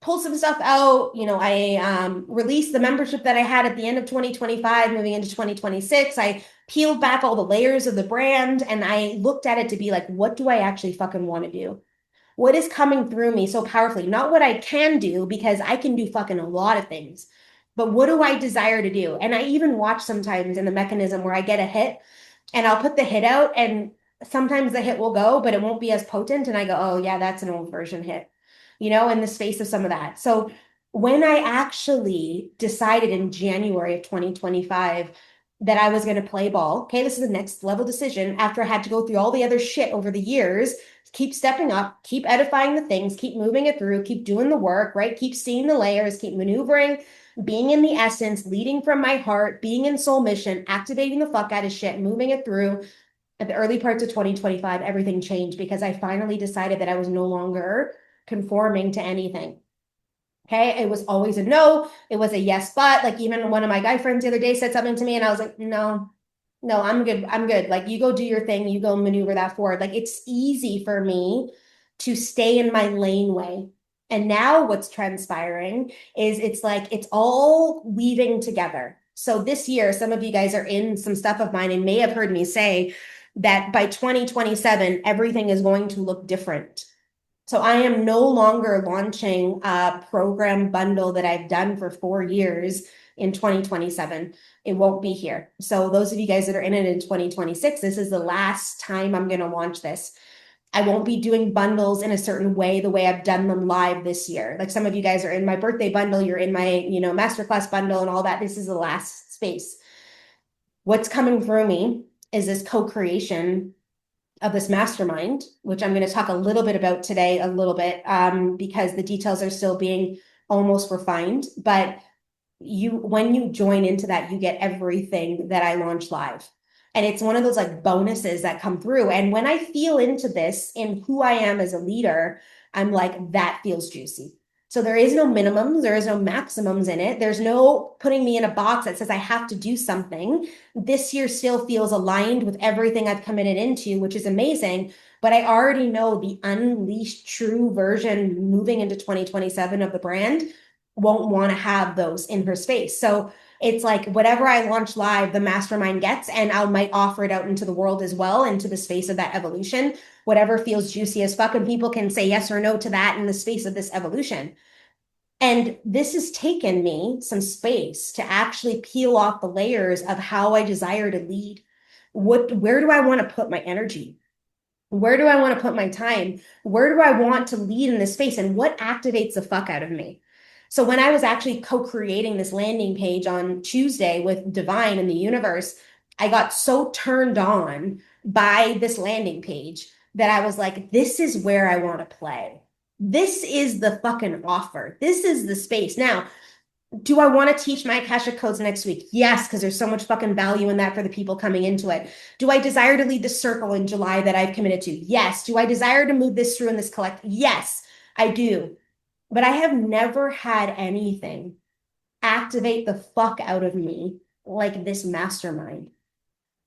pull some stuff out. You know, I released the membership that I had at the end of 2025, moving into 2026. I peeled back all the layers of the brand and I looked at it to be like, what do I actually fucking want to do? What is coming through me so powerfully? Not what I can do, because I can do fucking a lot of things, but what do I desire to do? And I even watch sometimes in the mechanism where I get a hit and I'll put the hit out and sometimes the hit will go, but it won't be as potent. And I go, oh yeah, that's an old version hit, you know, in the space of some of that. So when I actually decided in January of 2025 that I was going to play ball, okay, this is the next level decision after I had to go through all the other shit over the years, keep stepping up, keep edifying the things, keep moving it through, keep doing the work, right? Keep seeing the layers, keep maneuvering, being in the essence, leading from my heart, being in soul mission, activating the fuck out of shit, moving it through. At the early parts of 2025, everything changed because I finally decided that I was no longer conforming to anything. Okay. It was always a no. It was a yes, but like even one of my guy friends the other day said something to me and I was like, no, no, I'm good. I'm good. Like you go do your thing. You go maneuver that forward. Like it's easy for me to stay in my lane way. And now what's transpiring is it's like it's all weaving together. So this year, some of you guys are in some stuff of mine and may have heard me say that by 2027, everything is going to look different. So I am no longer launching a program bundle that I've done for 4 years in 2027. It won't be here. So those of you guys that are in it in 2026, this is the last time I'm going to launch this. I won't be doing bundles in a certain way, the way I've done them live this year. Like some of you guys are in my birthday bundle, you're in my, masterclass bundle and all that. This is the last space. What's coming through me is this co-creation of this mastermind, which I'm going to talk a little bit about today, because the details are still being almost refined. But when you join into that, you get everything that I launch live. And it's one of those like bonuses that come through. And when I feel into this in who I am as a leader, I'm like, that feels juicy. So there is no minimums, there is no maximums in it. There's no putting me in a box that says I have to do something. This year still feels aligned with everything I've committed into, which is amazing. But I already know the unleashed true version moving into 2027 of the brand won't want to have those in her space. So it's like whatever I launch live, the mastermind gets, and I might offer it out into the world as well, into the space of that evolution. Whatever feels juicy as fuck, and people can say yes or no to that in the space of this evolution. And this has taken me some space to actually peel off the layers of how I desire to lead. Where do I want to put my energy? Where do I want to put my time? Where do I want to lead in this space? And what activates the fuck out of me? So when I was actually co-creating this landing page on Tuesday with Divine and the universe, I got so turned on by this landing page that I was like, this is where I want to play. This is the fucking offer. This is the space. Now, do I want to teach my Akashic codes next week? Yes, because there's so much fucking value in that for the people coming into it. Do I desire to lead the circle in July that I've committed to? Yes. Do I desire to move this through in this collect? Yes, I do. But I have never had anything activate the fuck out of me like this mastermind.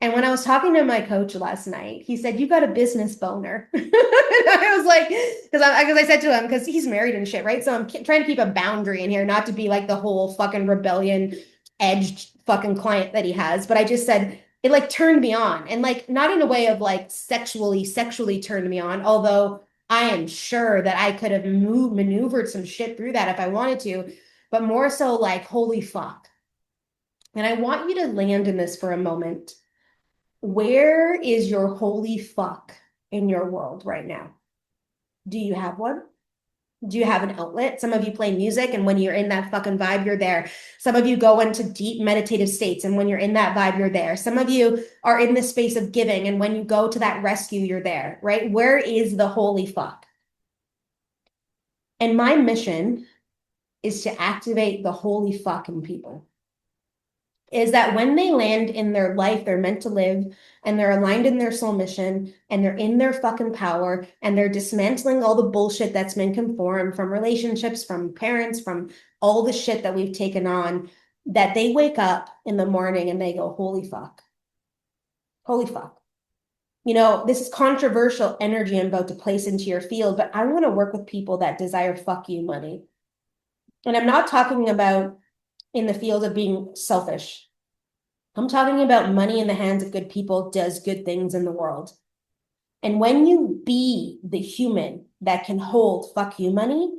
And when I was talking to my coach last night, he said, "You got a business boner." And I was like, because I said to him, because he's married and shit, right? So I'm trying to keep a boundary in here, not to be like the whole fucking rebellion edged fucking client that he has. But I just said, it like turned me on, and like not in a way of like sexually turned me on, although I am sure that I could have maneuvered some shit through that if I wanted to, but more so like, holy fuck. And I want you to land in this for a moment. Where is your holy fuck in your world right now? Do you have one? Do you have an outlet? Some of you play music, and when you're in that fucking vibe, you're there. Some of you go into deep meditative states, and when you're in that vibe, you're there. Some of you are in the space of giving, and when you go to that rescue, you're there, right? Where is the holy fuck? And my mission is to activate the holy fuck in people. Is that when they land in their life they're meant to live, and they're aligned in their soul mission, and they're in their fucking power, and they're dismantling all the bullshit that's been conformed from relationships, from parents, from all the shit that we've taken on, that they wake up in the morning and they go, holy fuck. Holy fuck. You know, this is controversial energy I'm about to place into your field, but I want to work with people that desire fuck you money. And I'm not talking about in the field of being selfish. I'm talking about money in the hands of good people does good things in the world. And when you be the human that can hold fuck you money,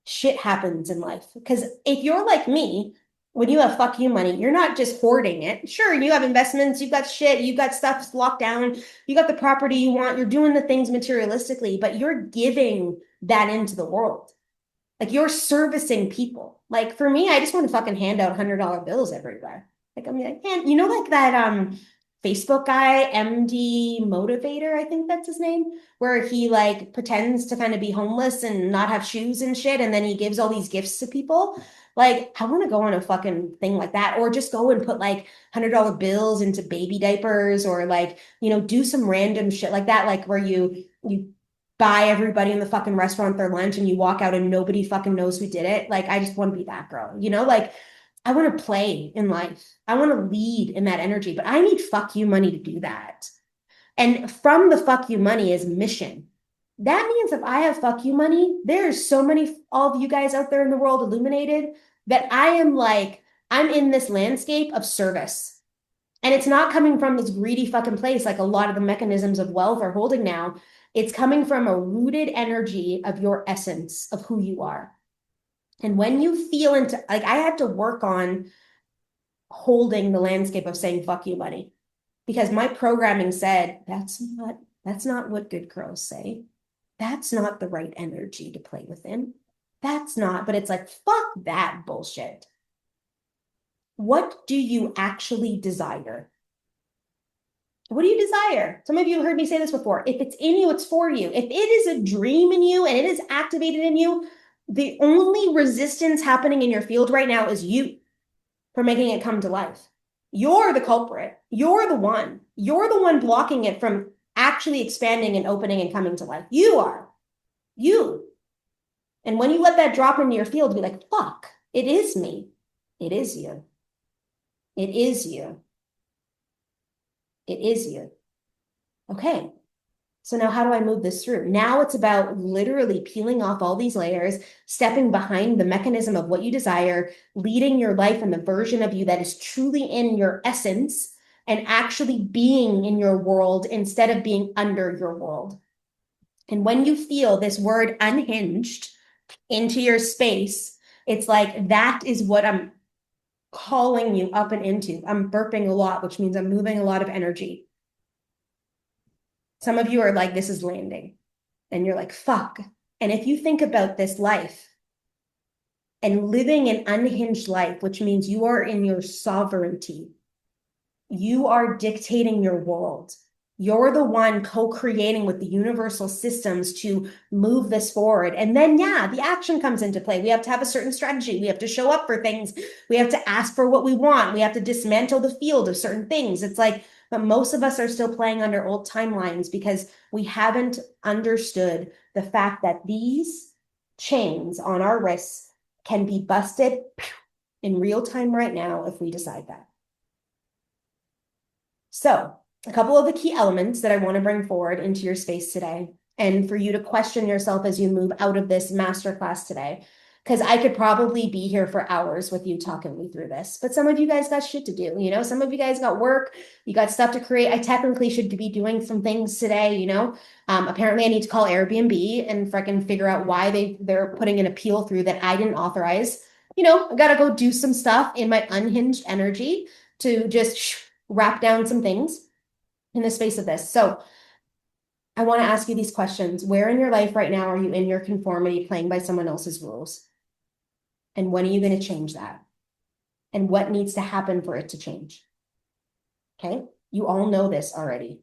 shit happens in life. Because if you're like me, when you have fuck you money, you're not just hoarding it. Sure, you have investments, you've got shit, you've got stuff locked down, you got the property you want, you're doing the things materialistically, but you're giving that into the world. Like you're servicing people. Like for me, I just want to fucking hand out $100 bills everywhere. Like I'm like, man, you know, like that Facebook guy, MD Motivator, I think that's his name, where he like pretends to kind of be homeless and not have shoes and shit, and then he gives all these gifts to people. Like, I want to go on a fucking thing like that, or just go and put like $100 bills into baby diapers, or like, you know, do some random shit like that, like where you buy everybody in the fucking restaurant their lunch and you walk out and nobody fucking knows who did it. Like, I just want to be that girl, you know, like I want to play in life. I want to lead in that energy, but I need fuck you money to do that. And from the fuck you money is mission. That means if I have fuck you money, there's so many, all of you guys out there in the world illuminated, that I am like, I'm in this landscape of service. And it's not coming from this greedy fucking place like a lot of the mechanisms of wealth are holding now. It's coming from a rooted energy of your essence of who you are. And when you feel into, like, I had to work on holding the landscape of saying fuck you money, because my programming said that's not what good girls say. That's not the right energy to play within. That's not, but it's like, fuck that bullshit. What do you actually desire? What do you desire? Some of you heard me say this before. If it's in you, it's for you. If it is a dream in you and it is activated in you, the only resistance happening in your field right now is you for making it come to life. You're the culprit. You're the one. You're the one blocking it from actually expanding and opening and coming to life. You are. You. And when you let that drop into your field, be like, fuck, it is me. It is you. It is you. It is you. Okay. So now how do I move this through? Now it's about literally peeling off all these layers, stepping behind the mechanism of what you desire, leading your life in the version of you that is truly in your essence, and actually being in your world instead of being under your world. And when you feel this word unhinged into your space, it's like, that is what I'm calling you up and into. I'm burping a lot, which means I'm moving a lot of energy. Some of you are like, this is landing. And you're like, fuck. And if you think about this life and living an unhinged life, which means you are in your sovereignty, you are dictating your world. You're the one co-creating with the universal systems to move this forward. And then, yeah, the action comes into play. We have to have a certain strategy. We have to show up for things. We have to ask for what we want. We have to dismantle the field of certain things. It's like, but most of us are still playing under old timelines because we haven't understood the fact that these chains on our wrists can be busted in real time right now if we decide that. So, a couple of the key elements that I want to bring forward into your space today, and for you to question yourself as you move out of this masterclass today, because I could probably be here for hours with you talking me through this. But some of you guys got shit to do, you know, some of you guys got work, you got stuff to create. I technically should be doing some things today, you know. Apparently I need to call Airbnb and freaking figure out why they're putting an appeal through that I didn't authorize. You know, I gotta go do some stuff in my unhinged energy to just wrap down some things in the space of this. So I want to ask you these questions. Where in your life right now are you in your conformity playing by someone else's rules? And when are you going to change that? And what needs to happen for it to change? Okay. You all know this already.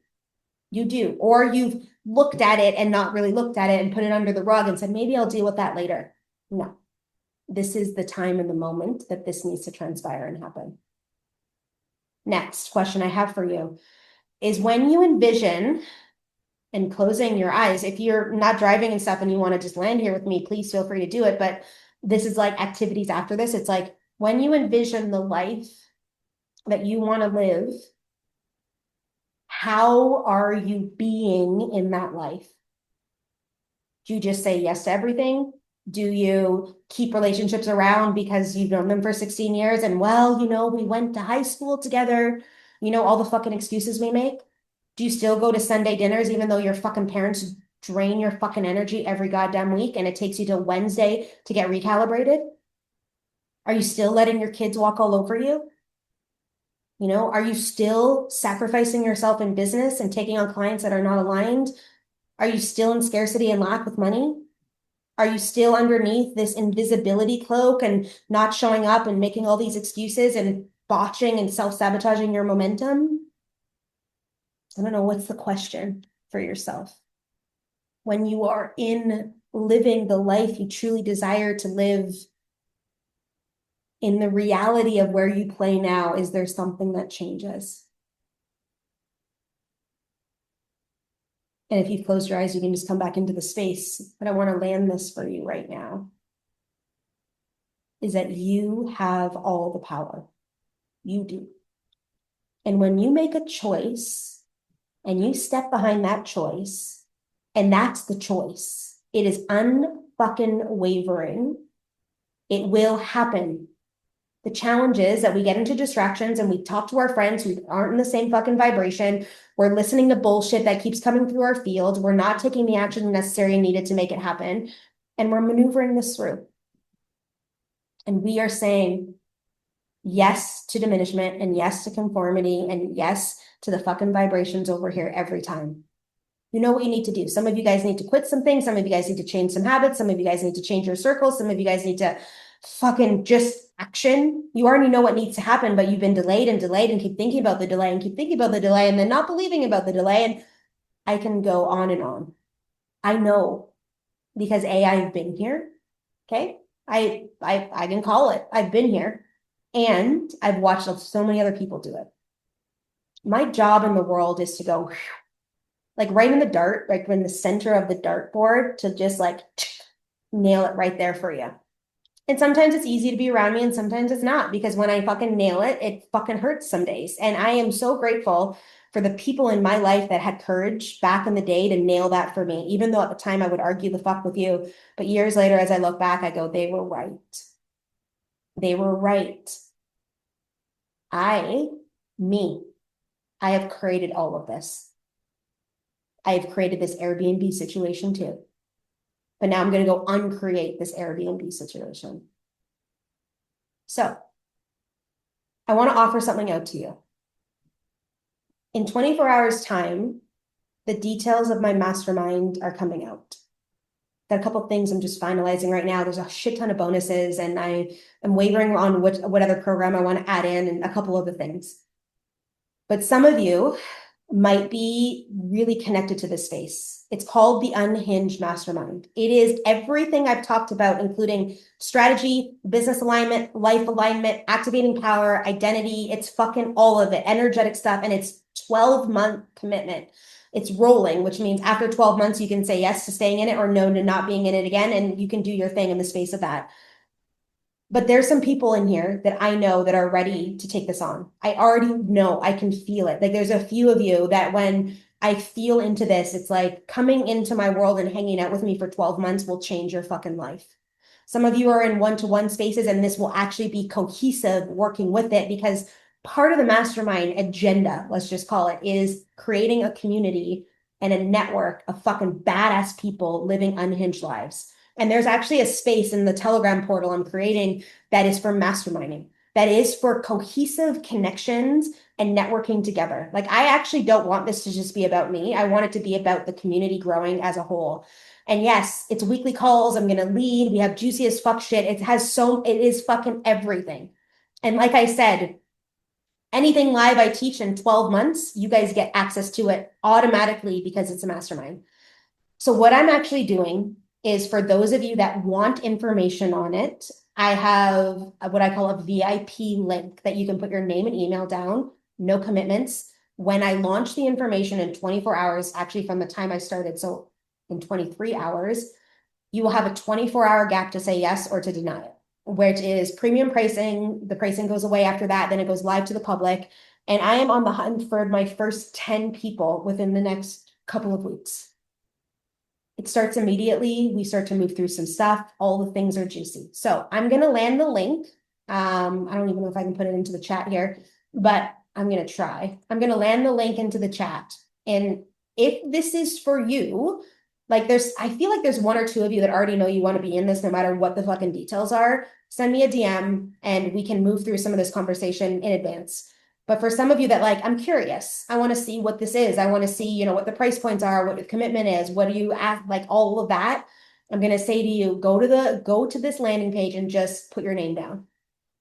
You do. Or you've looked at it and not really looked at it and put it under the rug and said, maybe I'll deal with that later. No. This is the time and the moment that this needs to transpire and happen. Next question I have for you is when you envision and closing your eyes, if you're not driving and stuff and you want to just land here with me, please feel free to do it. But this is like activities after this. It's like when you envision the life that you want to live, how are you being in that life? Do you just say yes to everything? Do you keep relationships around because you've known them for 16 years and, well, you know, we went to high school together, you know, all the fucking excuses we make? Do you still go to Sunday dinners even though your fucking parents drain your fucking energy every goddamn week and it takes you till Wednesday to get recalibrated? Are you still letting your kids walk all over you? You know, are you still sacrificing yourself in business and taking on clients that are not aligned? Are you still in scarcity and lack with money? Are you still underneath this invisibility cloak and not showing up and making all these excuses and botching and self-sabotaging your momentum? I don't know, what's the question for yourself? When you are in living the life you truly desire to live, in the reality of where you play now, is there something that changes? And if you've closed your eyes, you can just come back into the space. But I want to land this for you right now, is that you have all the power. You do. And when you make a choice and you step behind that choice, and that's the choice, it is unfucking wavering. It will happen. The challenge is that we get into distractions and we talk to our friends who aren't in the same fucking vibration. We're listening to bullshit that keeps coming through our field. We're not taking the action necessary and needed to make it happen. And we're maneuvering this through. And we are saying yes to diminishment and yes to conformity and yes to the fucking vibrations over here every time. You know what you need to do. Some of you guys need to quit some things. Some of you guys need to change some habits. Some of you guys need to change your circles. Some of you guys need to fucking just action. You already know what needs to happen, but you've been delayed and delayed and keep thinking about the delay and keep thinking about the delay and then not believing about the delay. And I can go on and on. I know because I've been here. Okay. I can call it. I've been here and I've watched so many other people do it. My job in the world is to go like right in the dart, like in the center of the dartboard to just like nail it right there for you. And sometimes it's easy to be around me and sometimes it's not, because when I fucking nail it, it fucking hurts some days. And I am so grateful for the people in my life that had courage back in the day to nail that for me, even though at the time I would argue the fuck with you. But years later, as I look back, I go, they were right. They were right. I have created all of this. I have created this Airbnb situation too. But now I'm going to go uncreate this Airbnb situation. So I want to offer something out to you. In 24 hours time, the details of my mastermind are coming out. Got a couple things I'm just finalizing right now. There's a shit ton of bonuses, and I am wavering on what other program I want to add in and a couple other things. But some of you might be really connected to this space. It's called the Unhinged Mastermind. It is everything I've talked about, including strategy, business alignment, life alignment, activating power, identity. It's fucking all of it, energetic stuff. And it's 12-month commitment. It's rolling, which means after 12 months, you can say yes to staying in it or no to not being in it again. And you can do your thing in the space of that. But there's some people in here that I know that are ready to take this on. I already know, I can feel it. Like there's a few of you that when I feel into this, it's like coming into my world and hanging out with me for 12 months will change your fucking life. Some of you are in one-to-one spaces, and this will actually be cohesive working with it, because part of the mastermind agenda, let's just call it, is creating a community and a network of fucking badass people living unhinged lives. And there's actually a space in the Telegram portal I'm creating that is for masterminding, that is for cohesive connections and networking together. Like, I actually don't want this to just be about me. I want it to be about the community growing as a whole. And yes, it's weekly calls. I'm going to lead. We have juicy as fuck shit. It is fucking everything. And like I said, anything live I teach in 12 months, you guys get access to it automatically because it's a mastermind. So what I'm actually doing is, for those of you that want information on it, I have what I call a VIP link that you can put your name and email down, no commitments. When I launch the information in 24 hours, actually from the time I started, so in 23 hours, you will have a 24-hour gap to say yes or to deny it, which is premium pricing. The pricing goes away after that, then it goes live to the public. And I am on the hunt for my first 10 people within the next couple of weeks. It starts immediately. We start to move through some stuff. All the things are juicy. So I'm going to land the link. I don't even know if I can put it into the chat here, but I'm going to try. I'm going to land the link into the chat. And if this is for you, like I feel like there's one or two of you that already know you want to be in this, no matter what the fucking details are. Send me a DM and we can move through some of this conversation in advance. But for some of you that I'm curious, I want to see what this is. I want to see, what the price points are, what the commitment is, what do you ask, all of that. I'm going to say to you, go to this landing page and just put your name down.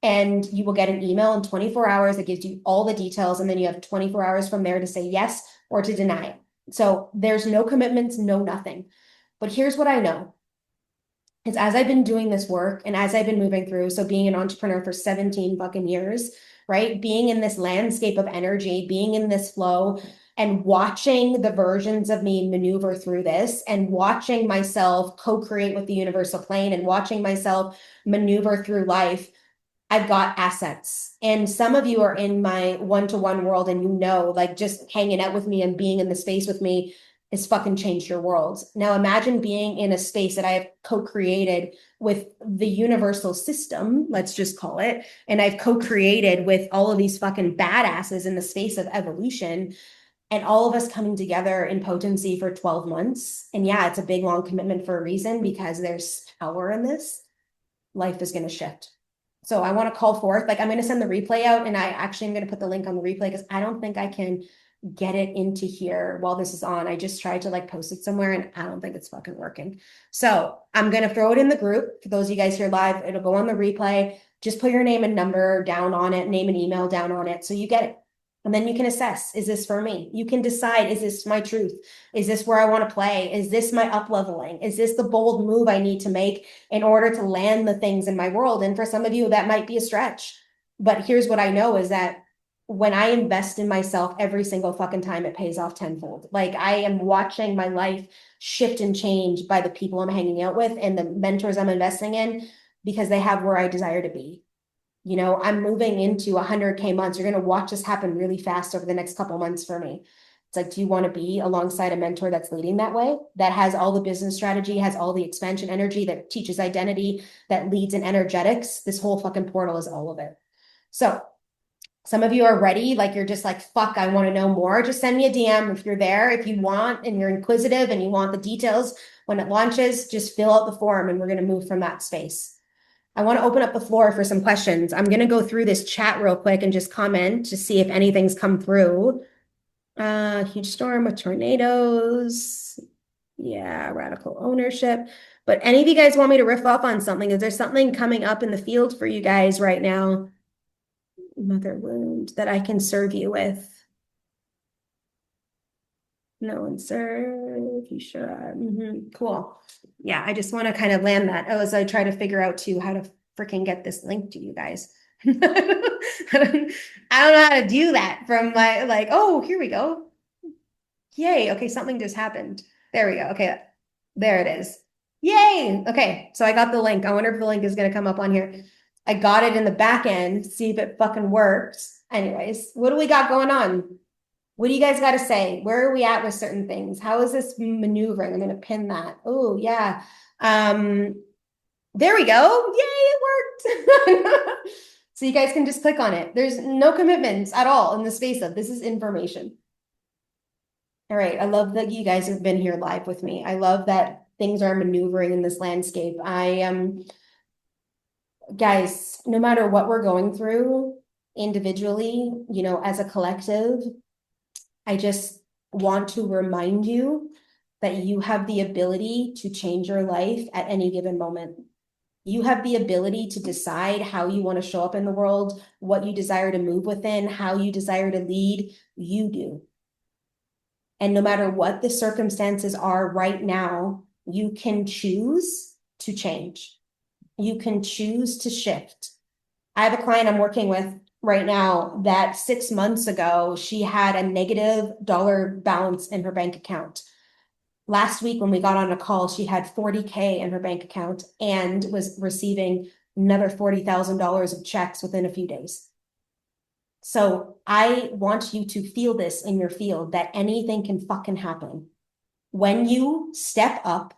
And you will get an email in 24 hours that gives you all the details. And then you have 24 hours from there to say yes or to deny it. So there's no commitments, no nothing. But here's what I know. Is as I've been doing this work and as I've been moving through, so being an entrepreneur for 17 fucking years, right? Being in this landscape of energy, being in this flow, and watching the versions of me maneuver through this, and watching myself co-create with the universal plane, and watching myself maneuver through life, I've got assets. And some of you are in my one-to-one world, and just hanging out with me and being in the space with me has fucking changed your world. Now imagine being in a space that I have co-created with the universal system, let's just call it, and I've co-created with all of these fucking badasses in the space of evolution, and all of us coming together in potency for 12 months. And yeah, it's a big, long commitment for a reason, because there's power in this. Life is going to shift. So I want to call forth, I'm going to send the replay out, and I actually am going to put the link on the replay because I don't think I can get it into here while this is on. I just tried to post it somewhere, and I don't think it's fucking working. So I'm going to throw it in the group. For those of you guys here live, it'll go on the replay. Just put your name and number down on it, name and email down on it, so you get it. And then you can assess, is this for me? You can decide, is this my truth? Is this where I want to play? Is this my up-leveling? Is this the bold move I need to make in order to land the things in my world? And for some of you, that might be a stretch. But here's what I know is that when I invest in myself every single fucking time, it pays off tenfold. I am watching my life shift and change by the people I'm hanging out with and the mentors I'm investing in, because they have where I desire to be. I'm moving into 100K months. You're going to watch this happen really fast over the next couple months for me. It's do you want to be alongside a mentor that's leading that way, that has all the business strategy, has all the expansion energy, that teaches identity, that leads in energetics? This whole fucking portal is all of it. So some of you are ready, you're just fuck, I want to know more. Just send me a DM if you're there. If you want and you're inquisitive and you want the details when it launches, just fill out the form and we're going to move from that space. I want to open up the floor for some questions. I'm going to go through this chat real quick and just comment to see if anything's come through. Huge storm with tornadoes. Yeah, radical ownership. But any of you guys want me to riff off on something? Is there something coming up in the field for you guys right now? Mother wound that I can serve you with. No one serve. You should. Cool. Yeah, I just want to kind of land that as I try to figure out too how to freaking get this link to you guys. I don't know how to do that from my oh, here we go. Yay. Okay, something just happened. There we go. Okay, there it is. Yay. Okay, so I got the link. I wonder if the link is going to come up on here. I got it in the back end. See if it fucking works. Anyways, what do we got going on? What do you guys got to say? Where are we at with certain things? How is this maneuvering? I'm going to pin that. Oh, yeah. There we go. Yay, it worked. So you guys can just click on it. There's no commitments at all in the space of this is information. All right. I love that you guys have been here live with me. I love that things are maneuvering in this landscape. Guys, no matter what we're going through individually, as a collective, I just want to remind you that you have the ability to change your life at any given moment. You have the ability to decide how you want to show up in the world, what you desire to move within, how you desire to lead. You do. And no matter what the circumstances are right now, you can choose to change. You can choose to shift. I have a client I'm working with right now that 6 months ago, she had a negative dollar balance in her bank account. Last week, when we got on a call, she had $40K in her bank account and was receiving another $40,000 of checks within a few days. So I want you to feel this in your field that anything can fucking happen. When you step up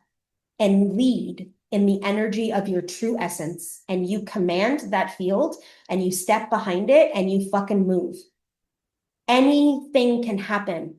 and lead in the energy of your true essence and you command that field and you step behind it and you fucking move. Anything can happen,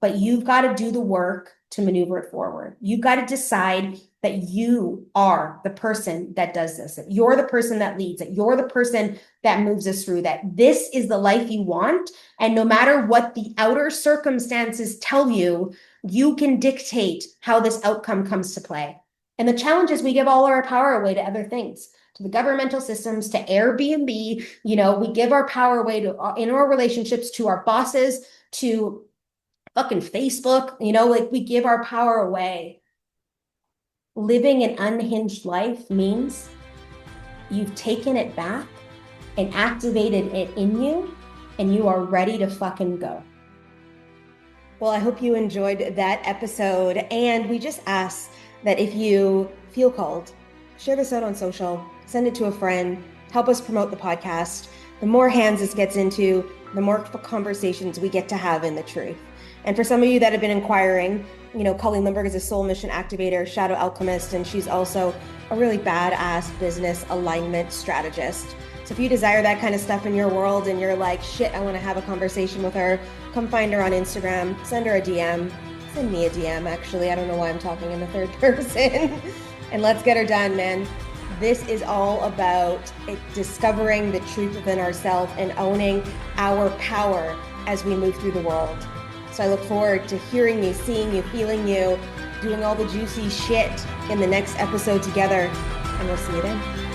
but you've got to do the work to maneuver it forward. You've got to decide that you are the person that does this, that you're the person that leads, that you're the person that moves us through, that this is the life you want. And no matter what the outer circumstances tell you, you can dictate how this outcome comes to play. And the challenge is we give all our power away to other things, to the governmental systems, to Airbnb. We give our power away to in our relationships, to our bosses, to fucking Facebook. We give our power away. Living an unhinged life means you've taken it back and activated it in you, and you are ready to fucking go. Well, I hope you enjoyed that episode. And we just ask that if you feel called, share this out on social, send it to a friend, help us promote the podcast. The more hands this gets into, the more conversations we get to have in the truth. And for some of you that have been inquiring, Colleen Lindberg is a soul mission activator, shadow alchemist, and she's also a really badass business alignment strategist. So if you desire that kind of stuff in your world and you're like, shit, I want to have a conversation with her, come find her on Instagram, send her a DM, send me a DM, actually. I don't know why I'm talking in the third person. And let's get her done, man. This is all about discovering the truth within ourselves and owning our power as we move through the world. So I look forward to hearing you, seeing you, feeling you, doing all the juicy shit in the next episode together. And we'll see you then.